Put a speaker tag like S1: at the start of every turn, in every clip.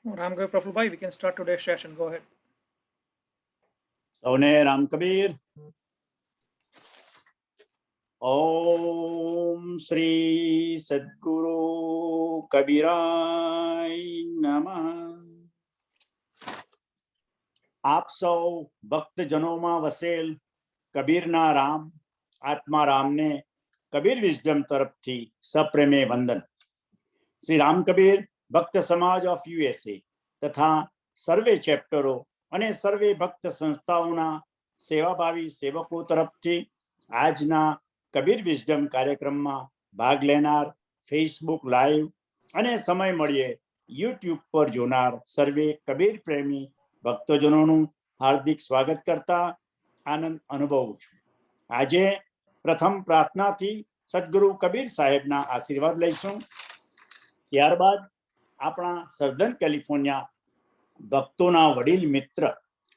S1: Ramgir Prafulbhai, we can start today's session. Go ahead.
S2: सौने Ram Kabir. ओम श्री सद्गुरु कबीराय नमः। आप सौ भक्तजनों में वसेल कबीरना राम आत्माराम ने कबीर विजडम तरफ थी सप्रेमे वंदन। श्री राम कबीर भक्त समाज ऑफ यूएसए तथा सर्वे चैप्टरों અને સર્વે ભક્ત સંસ્થાઓના સેવાભાવી સેવકો તરફથી આજના કબીર વિઝડમ કાર્યક્રમમાં ભાગ લેનાર, ફેસબુક લાઈવ અને સમય મળીએ યુટ્યુબ પર જોનાર સર્વે કબીર પ્રેમી ભક્તજનોનું હાર્દિક સ્વાગત કરતા આનંદ અનુભવું છું। આજે પ્રથમ પ્રાર્થનાથી સદગુરુ કબીર સાહેબના આશીર્વાદ લઈશું। ત્યારબાદ આપણા સર્ધન કેલિફોર્નિયા ભક્તોના વડીલ મિત્ર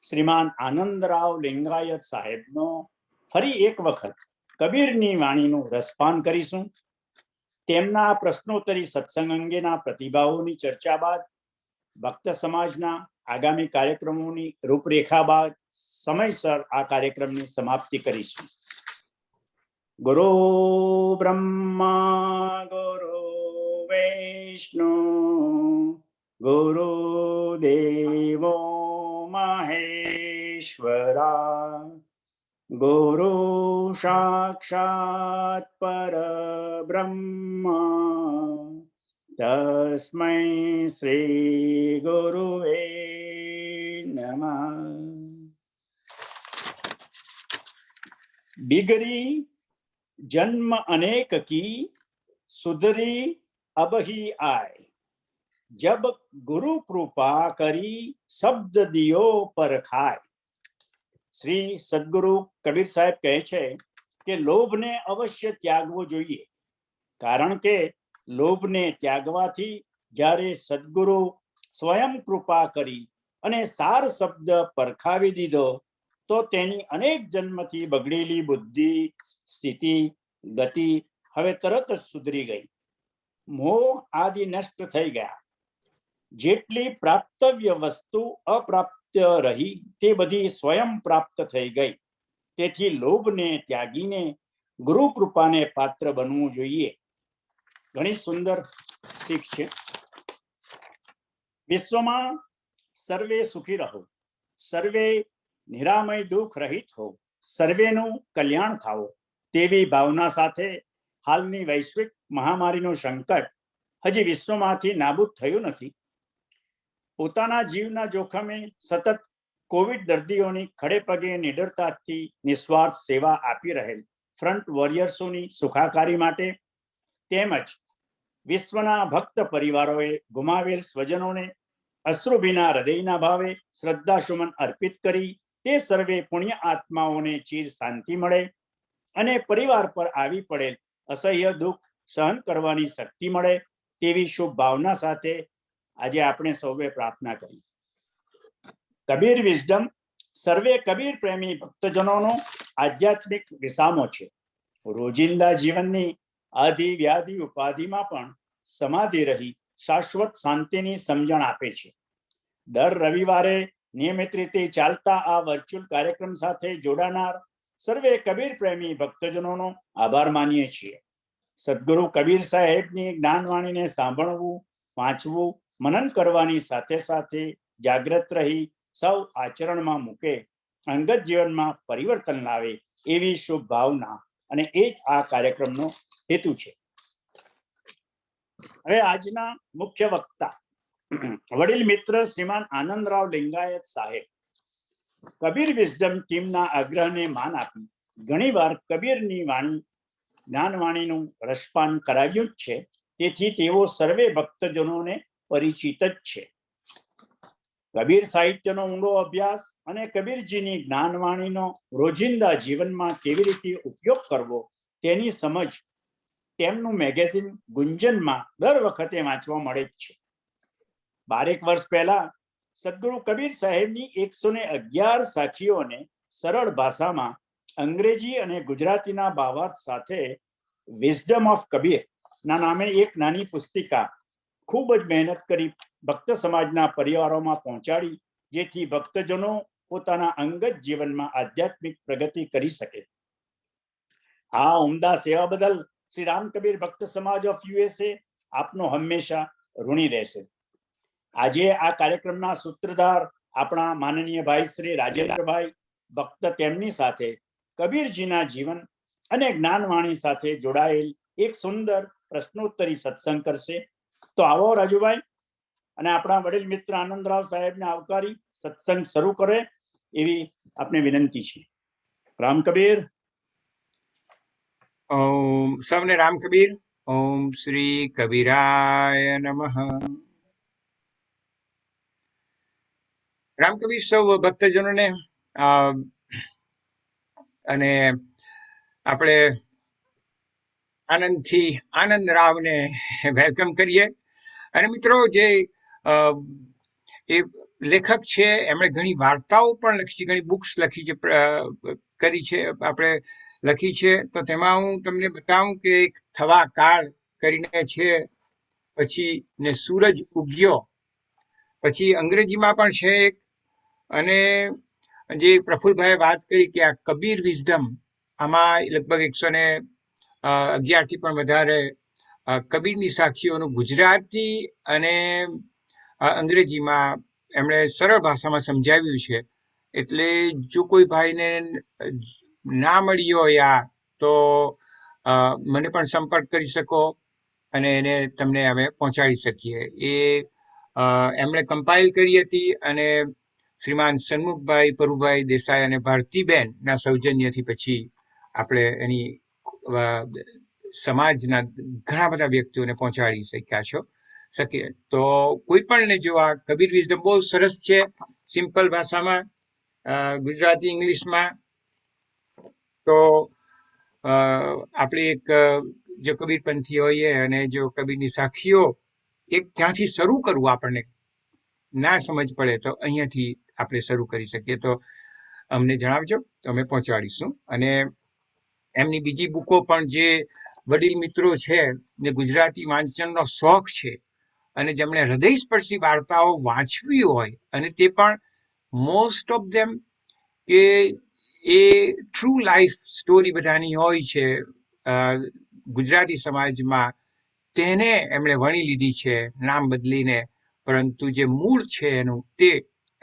S2: શ્રીમાન આનંદરાવ લિંગાયત સાહેબનો ફરી એક વખત કબીરની વાણીનું રસપાન કરીશું। તેમના પ્રશ્નોત્તરી સત્સંગ અંગેના પ્રતિભાવોની ચર્ચા બાદ ભક્ત સમાજના આગામી કાર્યક્રમોની રૂપરેખા બાદ સમયસર આ કાર્યક્રમની સમાપ્તિ કરીશું। ગુરુ બ્રહ્મા ગુરુ વિષ્ણુ गुरुदेवो महेश्वरा गुरु साक्षात् परब्रह्म तस्मै श्री गुरुवे नमः। बिगड़ी जन्म अनेक की सुधरी अब ही आए जब गुरु कृपा करी शब्द दियो पर खाए। श्री सद्गुरु कबीर साहेब कहे छे के लोभ ने अवश्य त्यागवो जोईए, कारण के लोभ ने त्यागवाथी ज्यारे सद्गुरु स्वयं कृपा करी अने सार शब्द परखावी दीधो तो तेनी अनेक जन्मथी बगड़ेली बुद्धि स्थिति गति हवे तरत सुधरी गई। मोह आदि नष्ट थई गया। जेटली प्राप्तव्य वस्तु अप्राप्त रही ते बधी स्वयं प्राप्त थई गई। तेथी लोभ ने त्यागीने गुरु कृपा ने पात्र बनवू जोईए। घणी सुंदर सीख छे। विश्व में सर्वे सुखी रहो, सर्वे निरामय दुख रहित हो, सर्वेनु कल्याण थाओ तेवी भावना साथे हालनी वैश्विक महामारीनो संकट हजी विश्वमांथी नाबूद थयुं नथी। પોતાના જીવના જોખમે સતત કોવિડ દર્દીઓની ખડે પગે નિડરતાથી નિસ્વાર્થ સેવા આપી રહેલ ફ્રન્ટ વોરિયર્સોની સુખાકારી માટે તેમજ વિશ્વના ભક્ત પરિવારોએ ગુમાવેલ સ્વજનોને અશ્રુભીના હૃદયના ભાવે શ્રદ્ધાસુમન અર્પિત કરી તે સર્વે પુણ્ય આત્માઓને ચીર શાંતિ મળે અને પરિવાર પર આવી પડેલ અસહ્ય દુઃખ સહન કરવાની શક્તિ મળે તેવી શુભ ભાવના સાથે આજે આપણે સૌએ પ્રાર્થના કરી। કબીર વિઝડમ સર્વે કબીર પ્રેમી ભક્તજનોનો આધ્યાત્મિક વિસામો છે। રોજિંદા જીવનની આધિ વ્યાધિ ઉપાધિમાં પણ સમાધિ રહી શાશ્વત શાંતિની સમજણ આપે છે। દર રવિવારે નિયમિત રીતે ચાલતા આ વર્ચ્યુઅલ કાર્યક્રમ સાથે જોડાનાર સર્વે કબીર પ્રેમી ભક્તજનોનો આભાર માનીએ છીએ। સદગુરુ કબીર સાહેબની જ્ઞાનવાણીને સાંભળવું, વાંચવું, मनन करवानी साथे साथे जागृत रही सौ आचरण में मूके अंगत जीवन में परिवर्तन लावे एवी शुभ भावना अने एज आ कार्यक्रमनो हेतु छे। हवे आजना मुख्य वक्ता वडील मित्र श्रीमान आनंदराव लिंगायत साहेब कबीर विजडम टीमना आग्रहने मान आपी घणीवार कबीरनी वाणी ज्ञानवाणीनुं रसपान कराव्युं ज छे। तेथी तेओ सर्वे भक्तजनोने परिचित छे। कबीर साहित्यनो ऊंडो अभ्यास अने कबीरजीनी ज्ञानवाणीनो रोजिंदा जीवनमां केवी रीते उपयोग करवो तेनी समज तेमनुं मेगेजीन गुंजनमां दर वखते वांचवा मळे ज छे। 12 वर्ष पहेला सद्गुरु कबीर साहेबनी 111 साखीओने सरळ भाषामां अंग्रेजी अने गुजरातीना भावार्थ साथे विजडम ऑफ कबीर ना नामे एक नानी पुस्तिका ખૂબ જ મહેનત કરી ભક્ત સમાજના પરિવારોમાં પહોંચાડી, જેથી ભક્તજનો પોતાના અંગત જીવનમાં આધ્યાત્મિક પ્રગતિ કરી શકે. આ ઉમદા સેવા બદલ શ્રી રામ કબીર ભક્ત સમાજ ઓફ USA આપનો હંમેશા ઋણી રહેશે. આજે આ કાર્યક્રમના સૂત્રધાર આપણા માનનીય ભાઈ શ્રી રાજેન્દ્રભાઈ ભક્ત તેમની સાથે કબીરજીના જીવન અને જ્ઞાનવાણી સાથે જોડાયેલ એક સુંદર પ્રશ્નોત્તરી સત્સંગ કરશે. તો આવો રાજુભાઈ, અને આપણા વડીલ મિત્ર આનંદરાવ સાહેબને આવકારી સત્સંગ શરૂ કરે એવી આપને વિનંતી છે. રામ કબીર.
S3: ઓમ સૌને રામ કબીર. ઓમ શ્રી કબીરાય નમઃ. રામ કબીર સૌ ભક્તજનોને અને આપણે આનંદથી આનંદરાવને વેલકમ કરીએ. અને મિત્રો, જે એ લેખક છે એમણે ઘણી વાર્તાઓ પણ લખી છે, ઘણી બુક્સ લખી છે, કરી છે, આપણે લખી છે. તો તેમાં હું તમને બતાવું કે એક થવા કાળ કરીને છે, પછી ને સૂરજ ઉગ્યો, પછી અંગ્રેજીમાં પણ છે એક. અને જે પ્રફુલભાઈએ વાત કરી કે આ કબીર વિઝડમ, આમાં લગભગ 111 થી પણ વધારે કબીરની સાખીઓનું ગુજરાતી અને અંગ્રેજીમાં એમણે સરળ ભાષામાં સમજાવ્યું છે. એટલે જો કોઈ ભાઈને ના મળી હોય આ, તો મને પણ સંપર્ક કરી શકો અને એને તમને અમે પહોંચાડી શકીએ. એ એમણે કમ્પાઇલ કરી હતી અને શ્રીમાન સન્મુખભાઈ પરુભાઈ દેસાઈ અને ભારતીબેન ના સૌજન્યથી પછી આપણે એની સમાજના ઘણા બધા વ્યક્તિઓને પહોંચાડી શકીએ. તો કોઈ પણ જો આ કબીર વિઝડમ બહુ સરસ છે, સિમ્પલ ભાષામાં, ગુજરાતી ઇંગ્લિશમાં. તો આપણે એક જો કબીરપંથી હોઈએ અને જો કબીરની સાખીઓ એક ત્યાંથી શરૂ કરવું આપણને ના સમજ પડે તો અહીંયાથી આપણે શરૂ કરી શકીએ. તો અમને જણાવજો, તો અમે પહોંચાડીશું. અને એમની બીજી બુકો પણ, જે વડીલ મિત્રો છે ને ગુજરાતી વાંચનનો શોખ છે અને જેમણે હૃદયસ્પર્શી વાર્તાઓ વાંચવી હોય, અને તે પણ મોસ્ટ ઓફ ધેમ કે એ ટ્રુ લાઈફ સ્ટોરી બધાની હોય છે ગુજરાતી સમાજમાં, તેને એમણે વણી લીધી છે નામ બદલીને, પરંતુ જે મૂળ છે એનું તે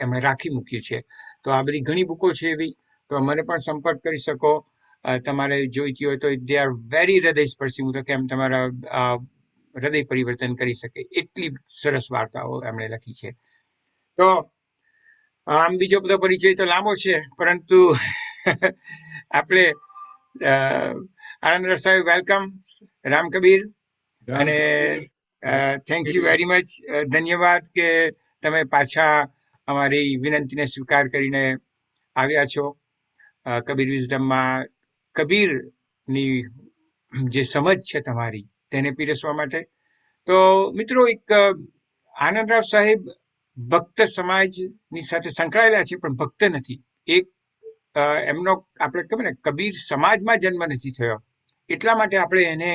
S3: એમણે રાખી મૂક્યું છે. તો આ બધી ઘણી બુકો છે એવી. તો મને પણ સંપર્ક કરી શકો તમારે જોઈતી હોય તો. દે આર વેરી હૃદયસ્પર્શી. હું તો કેમ તમારા હૃદય પરિવર્તન કરી શકે એટલી સરસ વાર્તાઓ એમણે લખી છે. તો આમ બીજો બધો પરિચય તો લાંબો છે, પરંતુ આપણે આનંદરાવ સાહેબ, વેલકમ. રામ કબીર. અને થેન્ક યુ વેરી મચ. ધન્યવાદ કે તમે પાછા અમારી વિનંતીને સ્વીકાર કરીને આવ્યા છો. કબીર વિઝડમમાં કબીરની જે સમજ છે તમારી, તેને પીરસવા માટે. તો મિત્રો, એક આનંદરાવ સાહેબ ભક્ત સમાજની સાથે સંકળાયેલા છે, પણ ભક્ત નથી. એક એમનો આપણે કહીએ ને, કબીર સમાજમાં જન્મ નથી થયો. એટલા માટે આપણે એને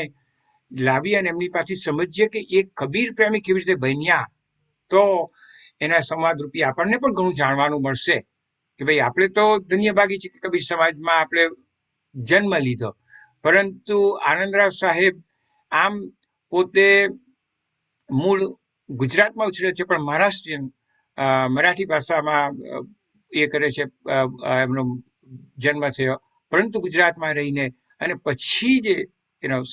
S3: લાવી અને એમની પાસેથી સમજીએ કે એ કબીર પ્રેમી કેવી રીતે બન્યા. તો એના સંવાદ રૂપી આપણને પણ ઘણું જાણવાનું મળશે કે ભાઈ, આપણે તો ધન્યભાગી છીએ કે કબીર સમાજમાં આપણે જન્મ લીધો. પરંતુ આનંદરાવ સાહેબ આમ પોતે મૂળ ગુજરાતમાં ઉછરે છે, પણ મહારાષ્ટ્રીયન મરાઠી ભાષામાં એ કરે છે, એમનો જન્મ થયો. પરંતુ ગુજરાતમાં રહીને અને પછી જે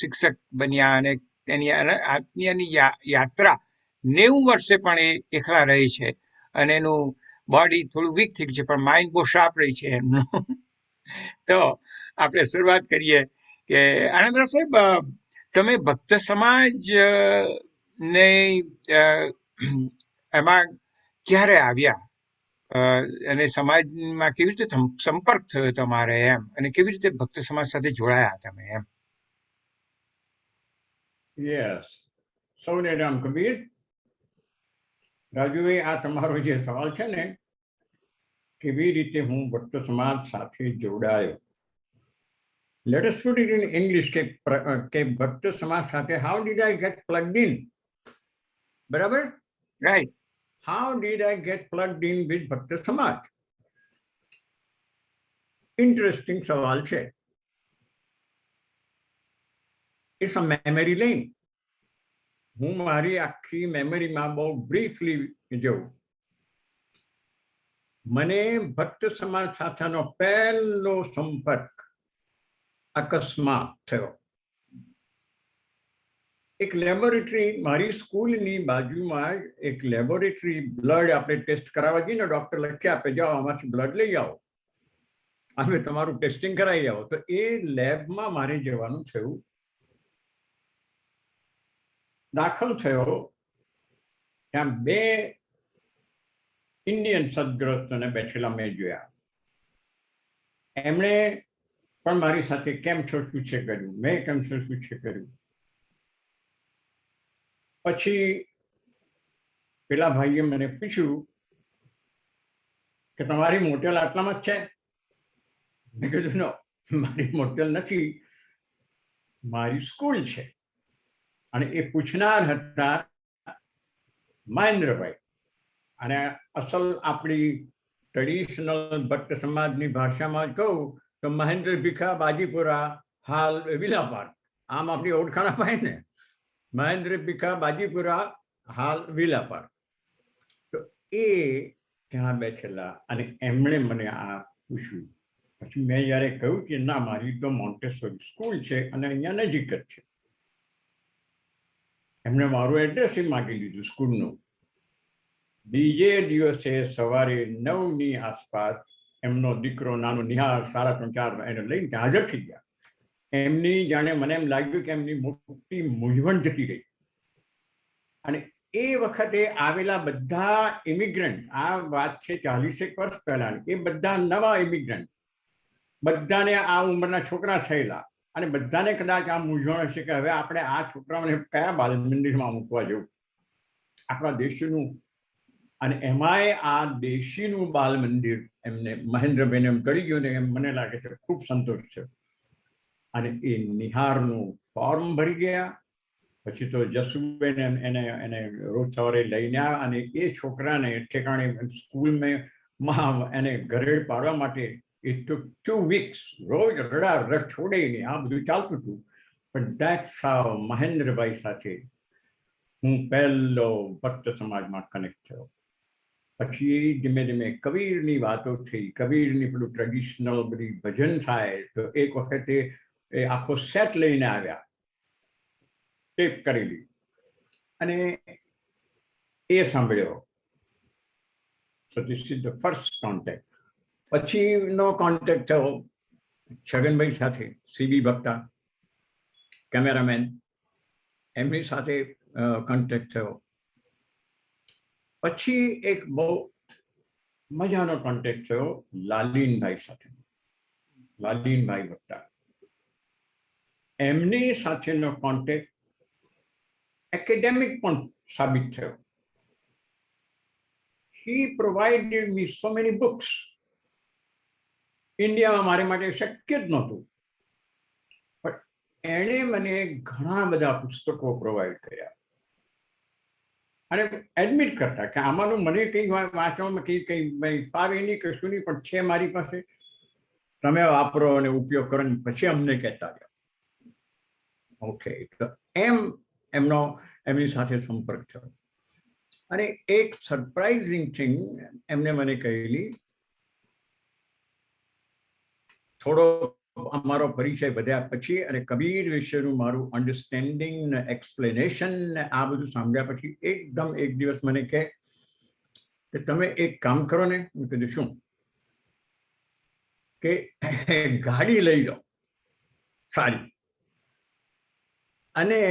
S3: શિક્ષક બન્યા અને તેની આત્મીયની યાત્રા 90 વર્ષે પણ એ એકલા રહે છે. અને એનું બોડી થોડું વીક થઈ ગયું છે, પણ માઇન્ડ બહુ શાર્પ રહી છે એમનું. તો આપણે શરૂઆત કરીએ કે આનંદરાવ સાહેબ, તમે ભક્ત સમાજ ને એમાં ક્યારે આવ્યા અને સમાજમાં કેવી રીતે સંપર્ક થયો તમારે એમ, અને કેવી રીતે ભક્ત સમાજ સાથે જોડાયા તમે એમ?
S4: યસ, સૌને રામ કબીર. રાજુએ આ તમારો જે સવાલ છે ને, કેવી રીતે હું ભક્ત સમાજ સાથે જોડાયો, let us put it in English કે ભક્ત સમાજ સાથે, how did I get plugged in? બરાબર?
S3: Right.
S4: How did I get plugged in with ભક્ત સમાજ? ઇન્ટરેસ્ટિંગ સવાલ છે. It's a memory lane. હું મારી આખી મેમરીમાં બહુ બ્રીફલી જોઉં. મને ભક્ત સમાજ સાથેનો પહેલો સંપર્ક અકસ્માત થયો. એક લેબોરેટરી, મારી સ્કૂલની બાજુમાં જ એક લેબોરેટરી, બ્લડ આપણે ટેસ્ટ કરાવવા જઈએ ને, ડોક્ટર લખી આપે, જાઓ આમાંથી બ્લડ લઈ આવો, હવે તમારું ટેસ્ટિંગ કરાવી આવો. તો એ લેબમાં મારે જવાનું થયું. દાખલ થયો, ત્યાં 2 ઇન્ડિયન સદગ્રસ્તોને બેઠેલા મેં જોયા. એમણે પણ મારી સાથે કેમ છો પૂછે કર્યું, મેં કેમ છો પૂછે કર્યું. પછી પેલા ભાઈએ મને પૂછ્યું કે તમારી મોટેલ આટલામાં જ છે? મેં કીધું નો, મારી મોટેલ નથી, મારી સ્કૂલ છે. અને એ પૂછનાર હતા મહેન્દ્રભાઈ. અને અસલ આપણી ટ્રેડિશનલ ભટ્ટ સમાજની ભાષામાં જ કહું તો મહેન્દ્ર ભીખા બાજીપુરા, હાલ વિલા પાર્ક. આમ આપણી ઓળખાણ અપાય ને, મહેન્દ્ર ભીખા બાજીપુરા, હાલ વિલા પાર્ક. તો એ ત્યાં બેઠેલા અને એમણે મને આ પૂછ્યું. પછી મેં જ્યારે કહ્યું કે ના, મારી તો મોન્ટેસોરી સ્કૂલ છે અને અહીંયા નજીક જ છે. એમણે મારું એડ્રેસ માગી લીધું સ્કૂલનું. બીજે દિવસે સવારે 9ની આસપાસ એમનો દીકરો નાનો નિહાર 3.5-4 એને લઈને ત્યાં હાજર થઈ ગયા. એમની જાણે મને એમ લાગ્યું કે એમની મોટી મૂંઝવણ જતી રહી. અને એ વખતે આવેલા બધા ઇમિગ્રન્ટ, આ વાત છે 40 વર્ષ પહેલાની, એ બધા નવા ઇમિગ્રન્ટ, બધાને આ ઉંમરના છોકરા થયેલા, અને બધાને કદાચ આ મૂંઝવણ હશે કે હવે આપણે આ છોકરાઓને કયા બાલ મંદિરમાં મૂકવા જવું, આપણા દેશનું. અને એમાંય આ દેશીનું બાલ મંદિર એમને મહેન્દ્રભાઈને એમ કરી ગયું ને, એમ મને લાગે છે ખૂબ સંતોષ છે. અને એ નિહારનું ફોર્મ ભરી ગયા. પછી તો જસુબેન એને રોજ સવારે લઈને આવ્યા અને એ છોકરાને ઠેકાણે સ્કૂલમાં એને ઘરે પાડવા માટે it took 2 weeks. રોજ રડ છોડે નહીં, આ બધું ચાલતું હતું. પણ that's how મહેન્દ્રભાઈ સાથે હું પહેલો ભક્ત સમાજમાં કનેક્ટ થયો. પછી ધીમે ધીમે કબીરની વાતો થઈ. કબીરની પેલું ટ્રેડિશનલ બધી ભજન થાય તો એક વખતે એ આખો સેટ લઈને આવ્યા, ટેપ કરેલી, અને એ સાંભળ્યો. So this is the first contact. પછીનો કોન્ટેક્ટ થયો છગનભાઈ સાથે, સીબી ભક્તા કેમેરામેન, એમની સાથે કોન્ટેક્ટ થયો. પછી એક બહુ મજાનો કોન્ટેક્ટ થયો લાલીનભાઈ સાથે, લાલીનભાઈ ભક્તા. એમની સાથેનો કોન્ટેક્ટ એકેડેમિક પણ સાબિત થયો. He provided me so many books. ઇન્ડિયામાં મારે માટે શક્ય જ નહોતું, પણ એણે મને ઘણા બધા પુસ્તકો પ્રોવાઈડ કર્યા. અને એડમિટ કરતા કે આમાંનું મને કંઈ વાંચવામાં કંઈ ફાવે નહીં, કશું નહીં, પણ છે મારી પાસે, તમે વાપરો અને ઉપયોગ કરો, પછી અમને કહેતા રહ્યા. ઓકે, તો એમની સાથે સંપર્ક થયો. અને એક સરપ્રાઇઝિંગ થિંગ એમને મને કહેલી. થોડો અમારો પરિચય વધ્યા પછી અને કબીર વિશેનું મારું અન્ડરસ્ટેન્ડિંગ, એક્સપ્લેનેશન, આ બધું સાંભળ્યા પછી એકદમ એક દિવસ મને કહે કે તમે એક કામ કરો ને. મેં કીધું શું? કે ગાડી લઈ લો સારી, અને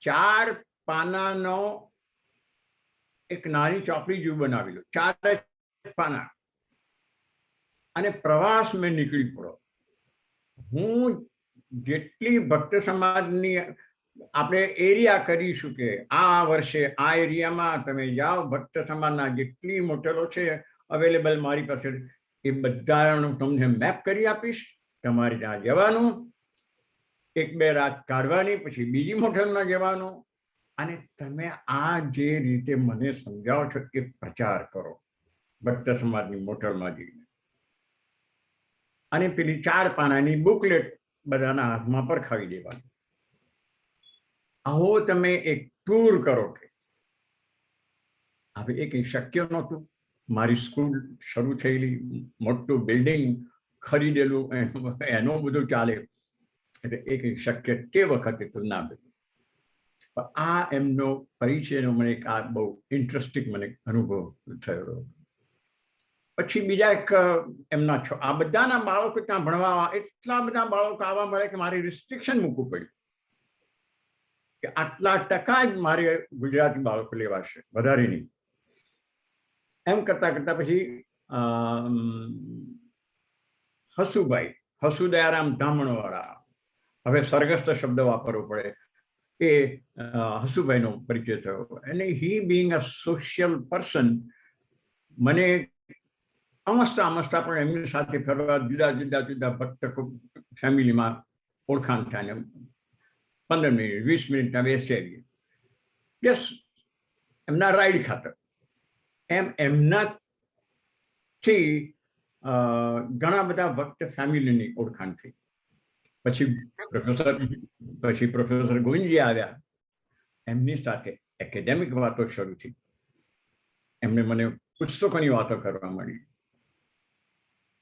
S4: 4 પાનાનો એક નાની ચોપડી જેવું બનાવી લો, 4 પાના, અને પ્રવાસ મેં નીકળી પડો. હું જેટલી ભક્ત સમાજની આપણે એરિયા કરીશું કે આ વર્ષે આ એરિયામાં તમે જાઓ, ભક્ત સમાજના જેટલી મોટેલો છે અવેલેબલ મારી પાસે, એ બધાનું તમને મેપ કરી આપીશ. તમારે ત્યાં જવાનું, 1-2 રાત કાઢવાની, પછી બીજી મોટેલમાં જવાનું, અને તમે આ જે રીતે મને સમજાવો છો એ પ્રચાર કરો ભક્ત સમાજની મોટલમાં જઈને, અને પેલી 4 પાનાની બુકલેટ બધાના હાથમાં પર ખાવી દેવાની. આવો તમે એક ટૂર કરો કે હવે એ કંઈ શક્ય નહોતું. મારી સ્કૂલ શરૂ થયેલી, મોટું બિલ્ડિંગ ખરીદેલું, એનું બધું ચાલે, એટલે એ કંઈ શક્ય તે વખતે તો ના બન્યું. પણ આ એમનો પરિચયનો મને એક આ બહુ ઇન્ટરેસ્ટિંગ મને અનુભવ થયો. પછી બીજા એક એમના આ બધાના બાળકો ત્યાં ભણવા, એટલા બધા બાળકો આવવા મળે કે મારે રિસ્ટ્રિક્શન મૂકવું પડ્યું કે આટલા ટકા જ મારે ગુજરાતી બાળકો લેવાશે, વધારે નહીં. એમ કરતા કરતા પછી હસુદયારામ ધામણવાળા, હવે સરગસ્ત શબ્દ વાપરવો પડે, એ હસુભાઈનો પરિચય થયો. અને હી બિંગ અ સોશિયલ પર્સન, મને અમસ્તા પણ એમની સાથે ફરવા જુદા જુદા ભક્ત ફેમિલીમાં ઓળખાણ થાય ને 15 મિનિટ 20 મિનિટના બેસીએ યસ એમના રાઈડ ખાતર. એમ એમનાથી ઘણા બધા ભક્ત ફેમિલીની ઓળખાણ થઈ. પછી પ્રોફેસર ગોવિંદજી આવ્યા, એમની સાથે એકેડેમિક વાતો શરૂ થઈ. એમને મને પુસ્તકોની વાતો કરવા મળી,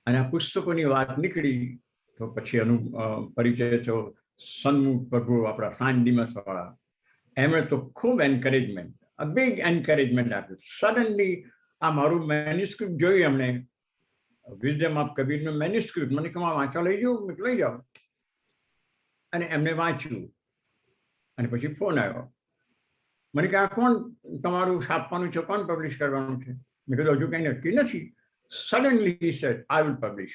S4: અને આ પુસ્તકોની વાત નીકળી તો પછી એનું પરિચય થયો સન્મુખ પ્રભુ, આપણા સાંડીમસ વાળા. એમણે તો ખૂબ એન્કરેજમેન્ટ, બિગ એન્કરેજમેન્ટ આપ્યું. સડનલી આ મારું મેન્યુસ્ક્રિપ્ટ જોયું એમણે, વિઝડમ ઓફ કબીરનું મેન્યુસ્ક્રિપ્ટ, મને કહ્યું વાંચવા લઈ જાઓ. અને એમને વાંચ્યું, અને પછી ફોન આવ્યો. મને કહે કોણ તમારું છાપવાનું છે, કોણ પબ્લિશ કરવાનું છે? મેં કીધું હજુ કંઈ નક્કી નથી. Suddenly he said, I will publish.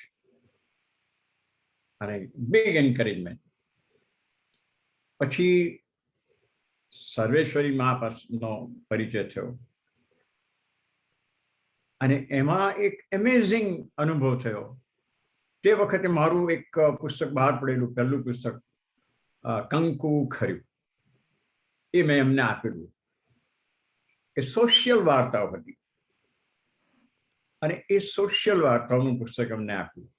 S4: અને big encouragement. પછી સર્વેશ્વરી મહાપાસનો પરિચય થયો, અને એમાં એક એમેઝિંગ અનુભવ થયો. તે વખતે મારું એક પુસ્તક બહાર પડેલું, પહેલું પુસ્તક કંકુ ખર્યું, એ મેં એમને આપેલું. એ સોશિયલ વાર્તાઓ હતી, અને એ સોશિયલ વાર્તાઓનું પુસ્તક અમને આપ્યું.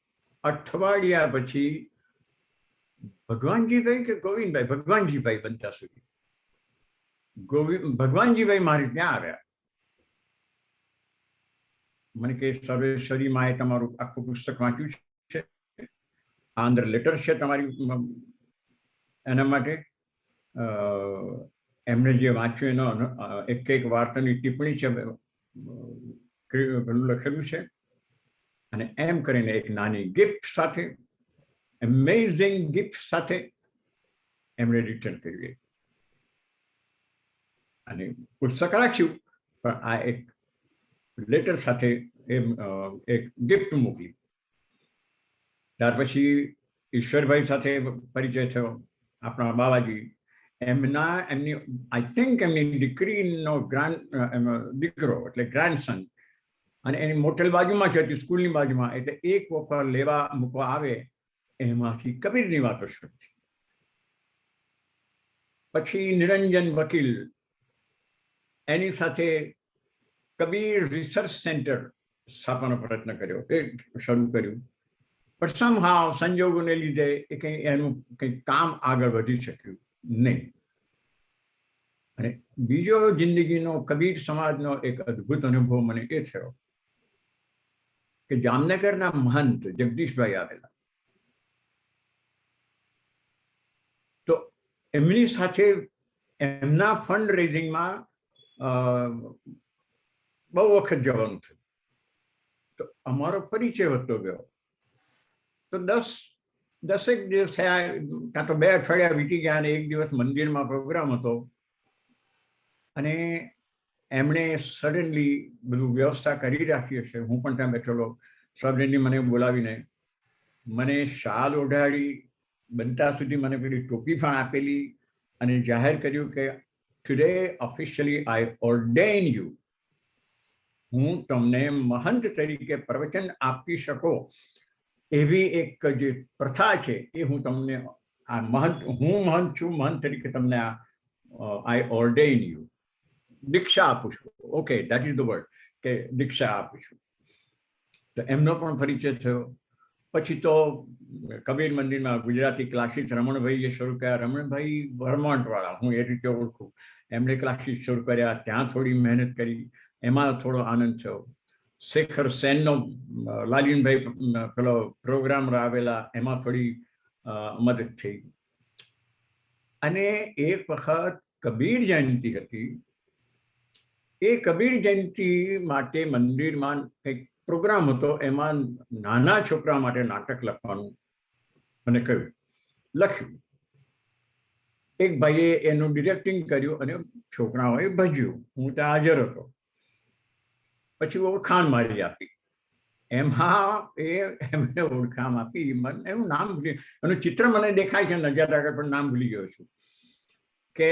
S4: અઠવાડિયા પછી ભગવાનજીભાઈ કે ગોવિંદભાઈ, ભગવાનજીભાઈ બનતા સુધી ભગવાનજીભાઈ મારી ત્યાં આવ્યા. મને કે સર્વેશ્વરી માએ તમારું આખું પુસ્તક વાંચ્યું છે, આ અંદર લેટર છે તમારી એના માટે. એમણે જે વાંચ્યું એનો એક વાર્તાની ટિપ્પણી છે, લખેલું છે. અને એમ કરીને એક નાની ગિફ્ટ સાથે, એમેઝિંગ ગિફ્ટ સાથે એમણે રિટર્ન કર્યું. અને પુસ્તક રાખ્યું, પણ આ એક લેટર સાથે એક ગિફ્ટ મોકલી. ત્યાર પછી ઈશ્વરભાઈ સાથે પરિચય થયો, આપણા બાવાજી. એમની આઈ થિંક એમની દીકરીનો દીકરો એટલે ગ્રાન્ડસન, અને એની મોટેલ બાજુમાં છે, સ્કૂલની બાજુમાં. એટલે એક વખત લેવા મૂકવા આવે, એમાંથી કબીરની વાતો શરૂ થઈ. પછી નિરંજન વકીલ, એની સાથે કબીર રિસર્ચ સેન્ટર સ્થાપવાનો પ્રયત્ન કર્યો, એ શરૂ કર્યું. પણ સમહાવ સંજોગોને લીધે એ કંઈ એનું કંઈ કામ આગળ વધી શક્યું નહીં. અને બીજો જિંદગીનો કબીર સમાજનો એક અદ્ભુત અનુભવ મને એ થયો કે જામનગરના મહંત જગદીશભાઈ આવેલા, તો એમની સાથે એમના ફંડ રેઝિંગમાં બહુ વખત જવાનું થયું. તો અમારો પરિચય વધતો ગયો. તો 10 દિવસ થયા, કાં તો 2 અઠવાડિયા વીતી ગયા, અને એક દિવસ મંદિરમાં પ્રોગ્રામ હતો, અને એમણે સડનલી બધું વ્યવસ્થા કરી રાખી હશે, હું પણ ત્યાં બેઠેલો. સડનલી મને બોલાવીને મને શાલ ઓઢાડી, બનતા સુધી મને પેલી ટોપી પણ આપેલી, અને જાહેર કર્યું કે ટુડે ઓફિશિયલી આઈ ઓર્ડેન યુ, હું તમને મહંત તરીકે પ્રવચન આપી શકો એવી એક જે પ્રથા છે, એ હું તમને આ હું મહંત છું, મહંત તરીકે તમને આ આઈ ઓર્ડેન યુ, દીક્ષા આપું છું. Okay, that is the word, કે દીક્ષા આપું છું. તો એમનો પણ પરિચય થયો. પછી તો કબીર મંદિરમાં ગુજરાતી ક્લાસીસ રમણભાઈએ શરૂ કર્યા. રમણભાઈ વર્મોન્ટવાળા, હું એ રીતે ઓળખું. એમણે ક્લાસીસ શરૂ કર્યા, ત્યાં થોડી મહેનત કરી, એમાં થોડો આનંદ થયો. શેખર સેનનો લાલીનભાઈ પેલો પ્રોગ્રામ રાવેલા, એમાં થોડી મદદ થઈ. અને એક વખત કબીર જયંતિ હતી. એ કબીર જયંતિ માટે મંદિરમાં કંઈક પ્રોગ્રામ હતો, એમાં નાના છોકરા માટે નાટક લખવાનું મને કહ્યું. લખ્યું. એક ભાઈએ એનું ડિરેક્ટિંગ કર્યું અને છોકરાઓએ ભજ્યું. હું ત્યાં હાજર હતો. પછી ઓળખાણ મારી આપી. એમાં એમને ઓળખાણ આપી, એનું નામ ભૂલી, એનું ચિત્ર મને દેખાય છે નજર આગળ, પણ નામ ભૂલી ગયો છું. કે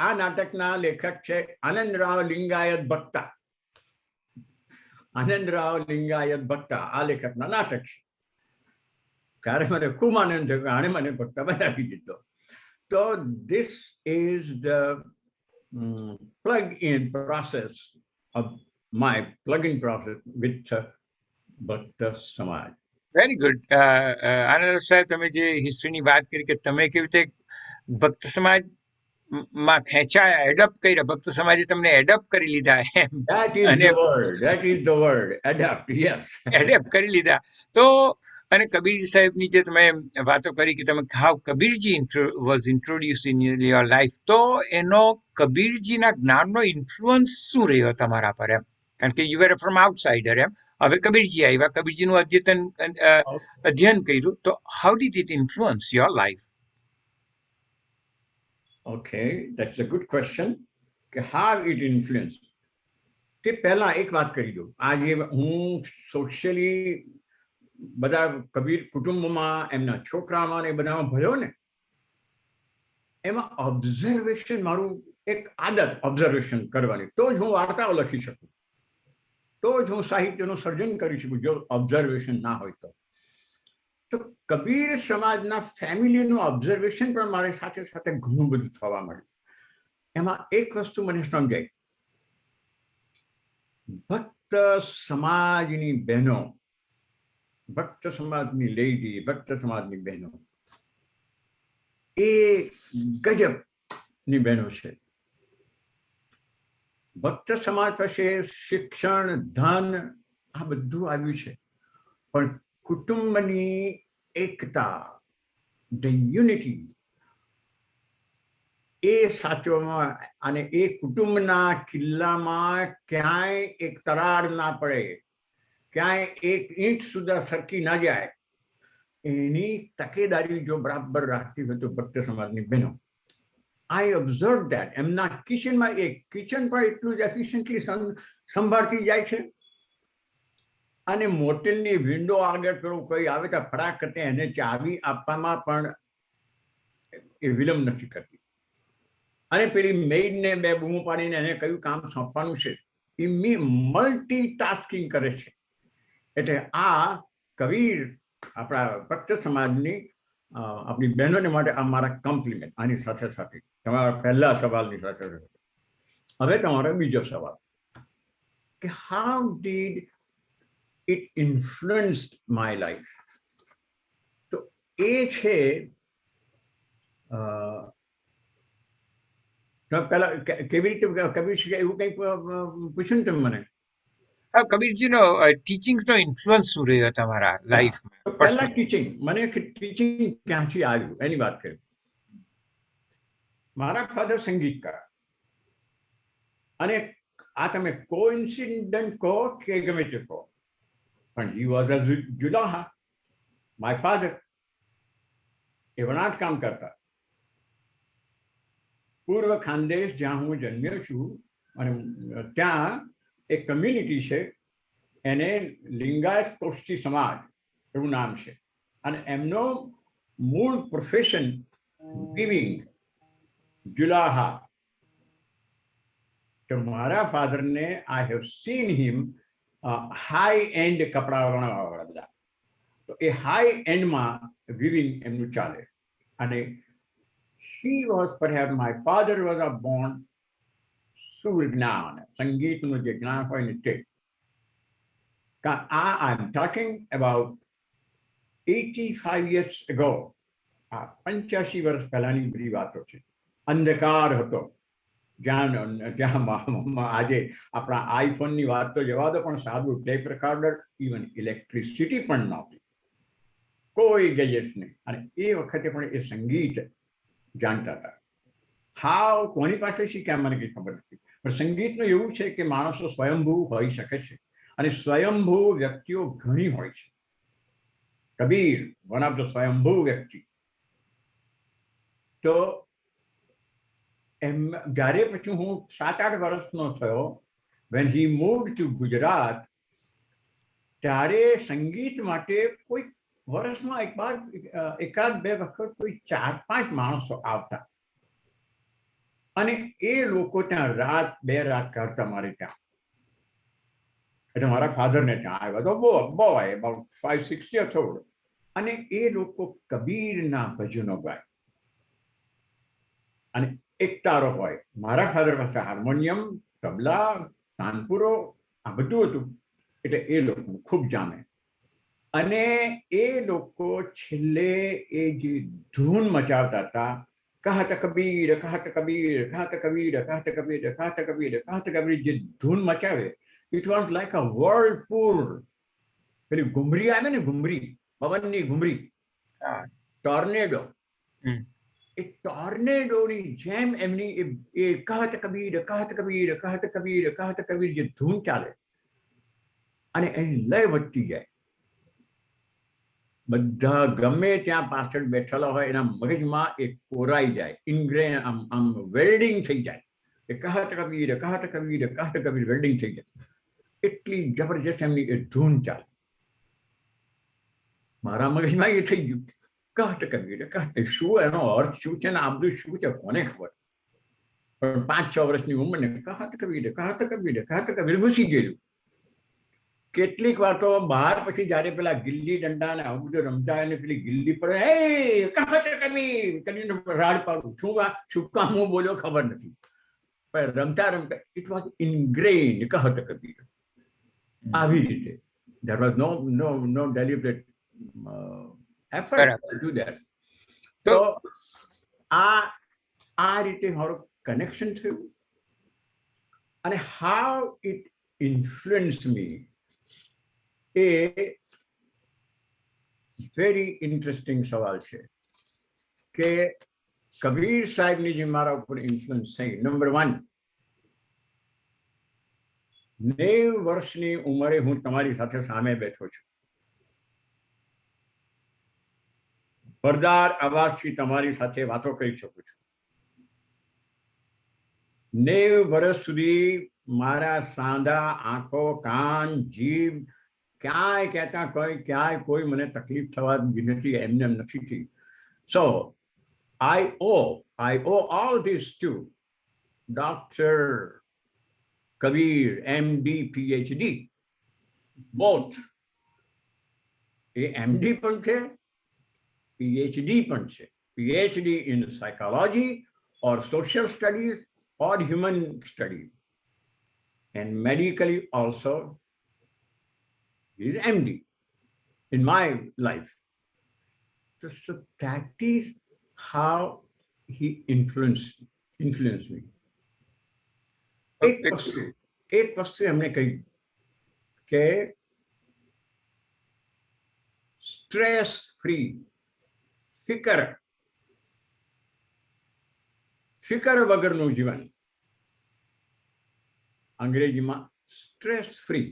S4: આ નાટકના લેખક છે આનંદરાવ લિંગાયત ભક્તા. આનંદરાવ લિંગાયત ભક્તા આ લેખકના નાટક છે. ત્યારે મને ખૂબ આનંદ થયો કે આણે મને ભક્તા બનાવી દીધો. તો this is the plug-in process of my plug-in process with ભક્ત સમાજ.
S3: Very good. આનંદ સાહેબ, તમે જે હિસ્ટ્રીની વાત કરી કે તમે કેવી રીતે ભક્ત સમાજ માં ખેંચાયા, એડપ્ટ કર્યા, ભક્ત સમાજે તમને એડપ્ટ કરી લીધા એમ.
S4: That is the word. That is the word. Adapt. Yes.
S3: Adapt કરી લીધા. તો અને કબીર સાહેબની જે તમે વાતો કરી કે તમે હાઉ કબીરજી was introduce in your life, તો એનો કબીરજીના જ્ઞાનનો ઇન્ફ્લુઅન્સ શું રહ્યો તમારા પર એમ? કારણ કે યુ વેર ફ્રોમ આઉટસાઇડર એમ. હવે કબીરજી આવ્યા, કબીરજીનું અધ્યયન કર્યું, તો how did it influence your life?
S4: Okay, that's a good question. કે how it influenced. તે પહેલા એક વાત કરી દઉં. આજે હું સોશિયલી બધા કબીર કુટુંબમાં, એમના છોકરામાં ને બધામાં ભર્યો ને, એમાં ઓબ્ઝર્વેશન, મારું એક આદત ઓબ્ઝર્વેશન કરવાની. તો જ હું વાર્તાઓ લખી શકું, તો જ હું સાહિત્યનું સર્જન કરી શકું. જો ઓબ્ઝર્વેશન ના હોય તો કબીર સમાજના ફેમિલીનું ઓબ્ઝર્વેશન પણ મારી સાથે સાથે ઘણું બધું થવા મળ્યું. એમાં એક વસ્તુ મને સમજાય. ભક્ત સમાજની બહેનો, ભક્ત સમાજની લેડી, ભક્ત સમાજની બહેનો એ ગજબની બહેનો છે. ભક્ત સમાજ પાસે શિક્ષણ, ધન આ બધું આવ્યું છે, પણ કુટુંબની એકતા, ધ યુનિટી, એ સાચવવામાં અને એ કુટુંબના કિલ્લામાં ક્યાંય એક તરાડ ના પડે, ક્યાંય એક ઈંટ સુધા સરકી ના જાય, એની તકેદારી જો બરાબર રાખતી હોય તો ભક્ત સમાજની બહેનો. આઈ ઓબ્ઝર્વ દેટ. એમના કિચનમાં એક કિચન પણ એટલું જ એફિશિયન્ટલી સંભાળતી જાય છે. અને મોટેલની વિન્ડો આગળ પેલું કોઈ આવે તો ફટાક કરતે એને ચાવી આપવામાં પણ એ વિલંબ નથી કરતી. અને પેલી મેઇડને બે બૂમો પાડીને એને કયું કામ સોંપવાનું છે એ મલ્ટીટાસ્કિંગ કરે છે. એટલે આ કબીર આપણા ભક્ત સમાજની આપણી બહેનોને માટે આ મારા કોમ્પ્લિમેન્ટ. આની સાથે સાથે તમારા પહેલા સવાલની સાથે હવે તમારો બીજો સવાલ કે how did it influenced my life. તો એ છે પહેલા કેવી રીતે કબીર શીખ્યા એવું કંઈક પૂછ્યું ને તમે મને?
S3: કબીરજીનો ટીચિંગનો ઇન્ફ્લુઅન્સ શું રહ્યો તમારા લાઈફમાં?
S4: પહેલા ટીચિંગ, મને ટીચિંગ ક્યાંથી આવ્યું એની વાત કરી. મારા ફાધર સંગીતકાર, અને આ તમે કોઇન્સિડન્ટ કહો કે ગમે તે કહો, પણ he was a Julaha. My father એ વણાટ કામ કરતા. પૂર્વ ખાનદેશ જ્યાં હું જન્મ્યો છું, અને ત્યાં એક કમ્યુનિટી છે, એને લિંગાયત કોષ્ટી સમાજ એવું નામ છે, અને એમનો મૂળ પ્રોફેશન વીવિંગ, જુલાહા. તો મારા ફાધરને I have seen him high and કપડા વણાવવાળા બધા. તો એ હાઈ એન્ડમાં વિવિંગ એમનું ચાલે, અને he was perhaps, my father was a born સુરજ્ઞાન, સંગીતનું જે જ્ઞાન હોય ને તે. I'm talking about 85 years ago. 85 વર્ષ પહેલાની બધી વાતો છે. અંધકાર હતો જ્યાં આજે આપણા આઈફોનની વાત તો જવા દો, પણ સાદું ટેપ રેકોર્ડર, ઇવન ઇલેક્ટ્રિસિટી પણ નહોતી, કોઈ ગેજેટ્સ નહીં. અને એ વખતે પણ એ સંગીત જાણતા હતા. હાવ કોની પાસે શીખ્યા મને કંઈ ખબર નથી, પણ સંગીતનું એવું છે કે માણસો સ્વયંભૂ હોઈ શકે છે, અને સ્વયંભૂ વ્યક્તિઓ ઘણી હોય છે. કબીર વન ઓફ ધ સ્વયંભૂ વ્યક્તિ. તો જ્યારે પછી હું 7-8 વર્ષનો થયો, when he moved to Gujarat, ત્યારે સંગીત માટે કોઈ વર્ષમાં એકાદ બે વખત કોઈ 4-5 માણસો આવતા, અને એ લોકો ત્યાં રાત 2 રાત કરતા મારે ત્યાં. એટલે મારા ફાધરને ત્યાં આવ્યા તો બોય about 5-6 years old, અને એ લોકો કબીરના ભજનો ગાય. અને એક તારો હોય. મારા ફાધર પાસે હાર્મોનિયમ, તબલા, તાનપુરો આ બધું હતું, એટલે એ લોકો ખૂબ જામે. અને એ લોકો છેલ્લે એ જે ધૂન મચાવતા હતા, કહત કબીર કહત કબીર કહત કબીર કહત કબીર કહત કબીર કહત કબીર, જે ધૂન મચાવે, ઇટ વોઝ લાઈક અ વર્લ્ડપૂલ. પેલી ઘુમરી આવે ને, ઘુમરી, પવનની ઘુમરી, ટોર્નેડો, એ ટોર્નેડોની જેમ એમની એ કહત કબીર કહત કબીર કહત કબીર કહત કબીર જે ધૂન ચાલે, અને એની લય વધતી જાય. બધા ગમે ત્યાં પાછળ બેઠેલા હોય એના મગજમાં એ કોરાઈ જાય, ઇન્ગ્રેન, આમ વેલ્ડિંગ થઈ જાય. એ કહત કબીર કહત કબીર કહત કબીર વેલ્ડિંગ થઈ જાય. એટલી જબરજસ્ત એમની એ ધૂન ચાલે. મારા મગજમાં એ થઈ ગયું, કહત કબીર કહત, શું એનો અર્થ શું છે ને આ બધું શું છે કોને ખબર. પણ 5-6 વર્ષની ઉંમરને કહત કબીર કહત કબીર કહત કબીર ઘૂસી ગયેલું. કેટલીક વાર તો બહાર પછી જયારે પેલા ગિલ્લી દંડા ને આવું બધું રમતા, અને પેલી ગિલ્લી પડે, હે કહત કબીર કરીને રાડ પાડું. શું કામ હું બોલ્યો ખબર નથી, પણ રમતા રમતા ઇટ વોઝ ઇન્ગ્રેઇન્ડ કહત કબીર. આવી રીતે there was no deliberate effort to do that. તો આ રીતે મારું કનેક્શન થયું, અને how it influenced me A very interesting સવાલ છે કે કબીર સાહેબની જે મારા ઉપર ઇન્ફ્લુઅન્સ થઈ. નંબર 1, 90 વર્ષની ઉંમરે હું તમારી સાથે સામે બેઠો છું, ભરદાર અવાજથી તમારી સાથે વાતો કરી શકું છું. 90 વર્ષ સુધી મારા સાંધા, આંખો, કાન, જીભ ક્યાંય કહેતા ક્યાંય કોઈ મને તકલીફ થવા નથી, એમને નથી થઈ. સો I owe all this to Dr. Kabir, MD, PhD, both. A MD પણ છે, PhD પણ છે. PhD in psychology or social studies or human studies, and medically also he is MD in my life. So that is how he influenced me. એક વસ્તુ એમને કહી કે stress free, ફિકર વગરનું જીવન, અંગ્રેજીમાં સ્ટ્રેસ ફ્રી.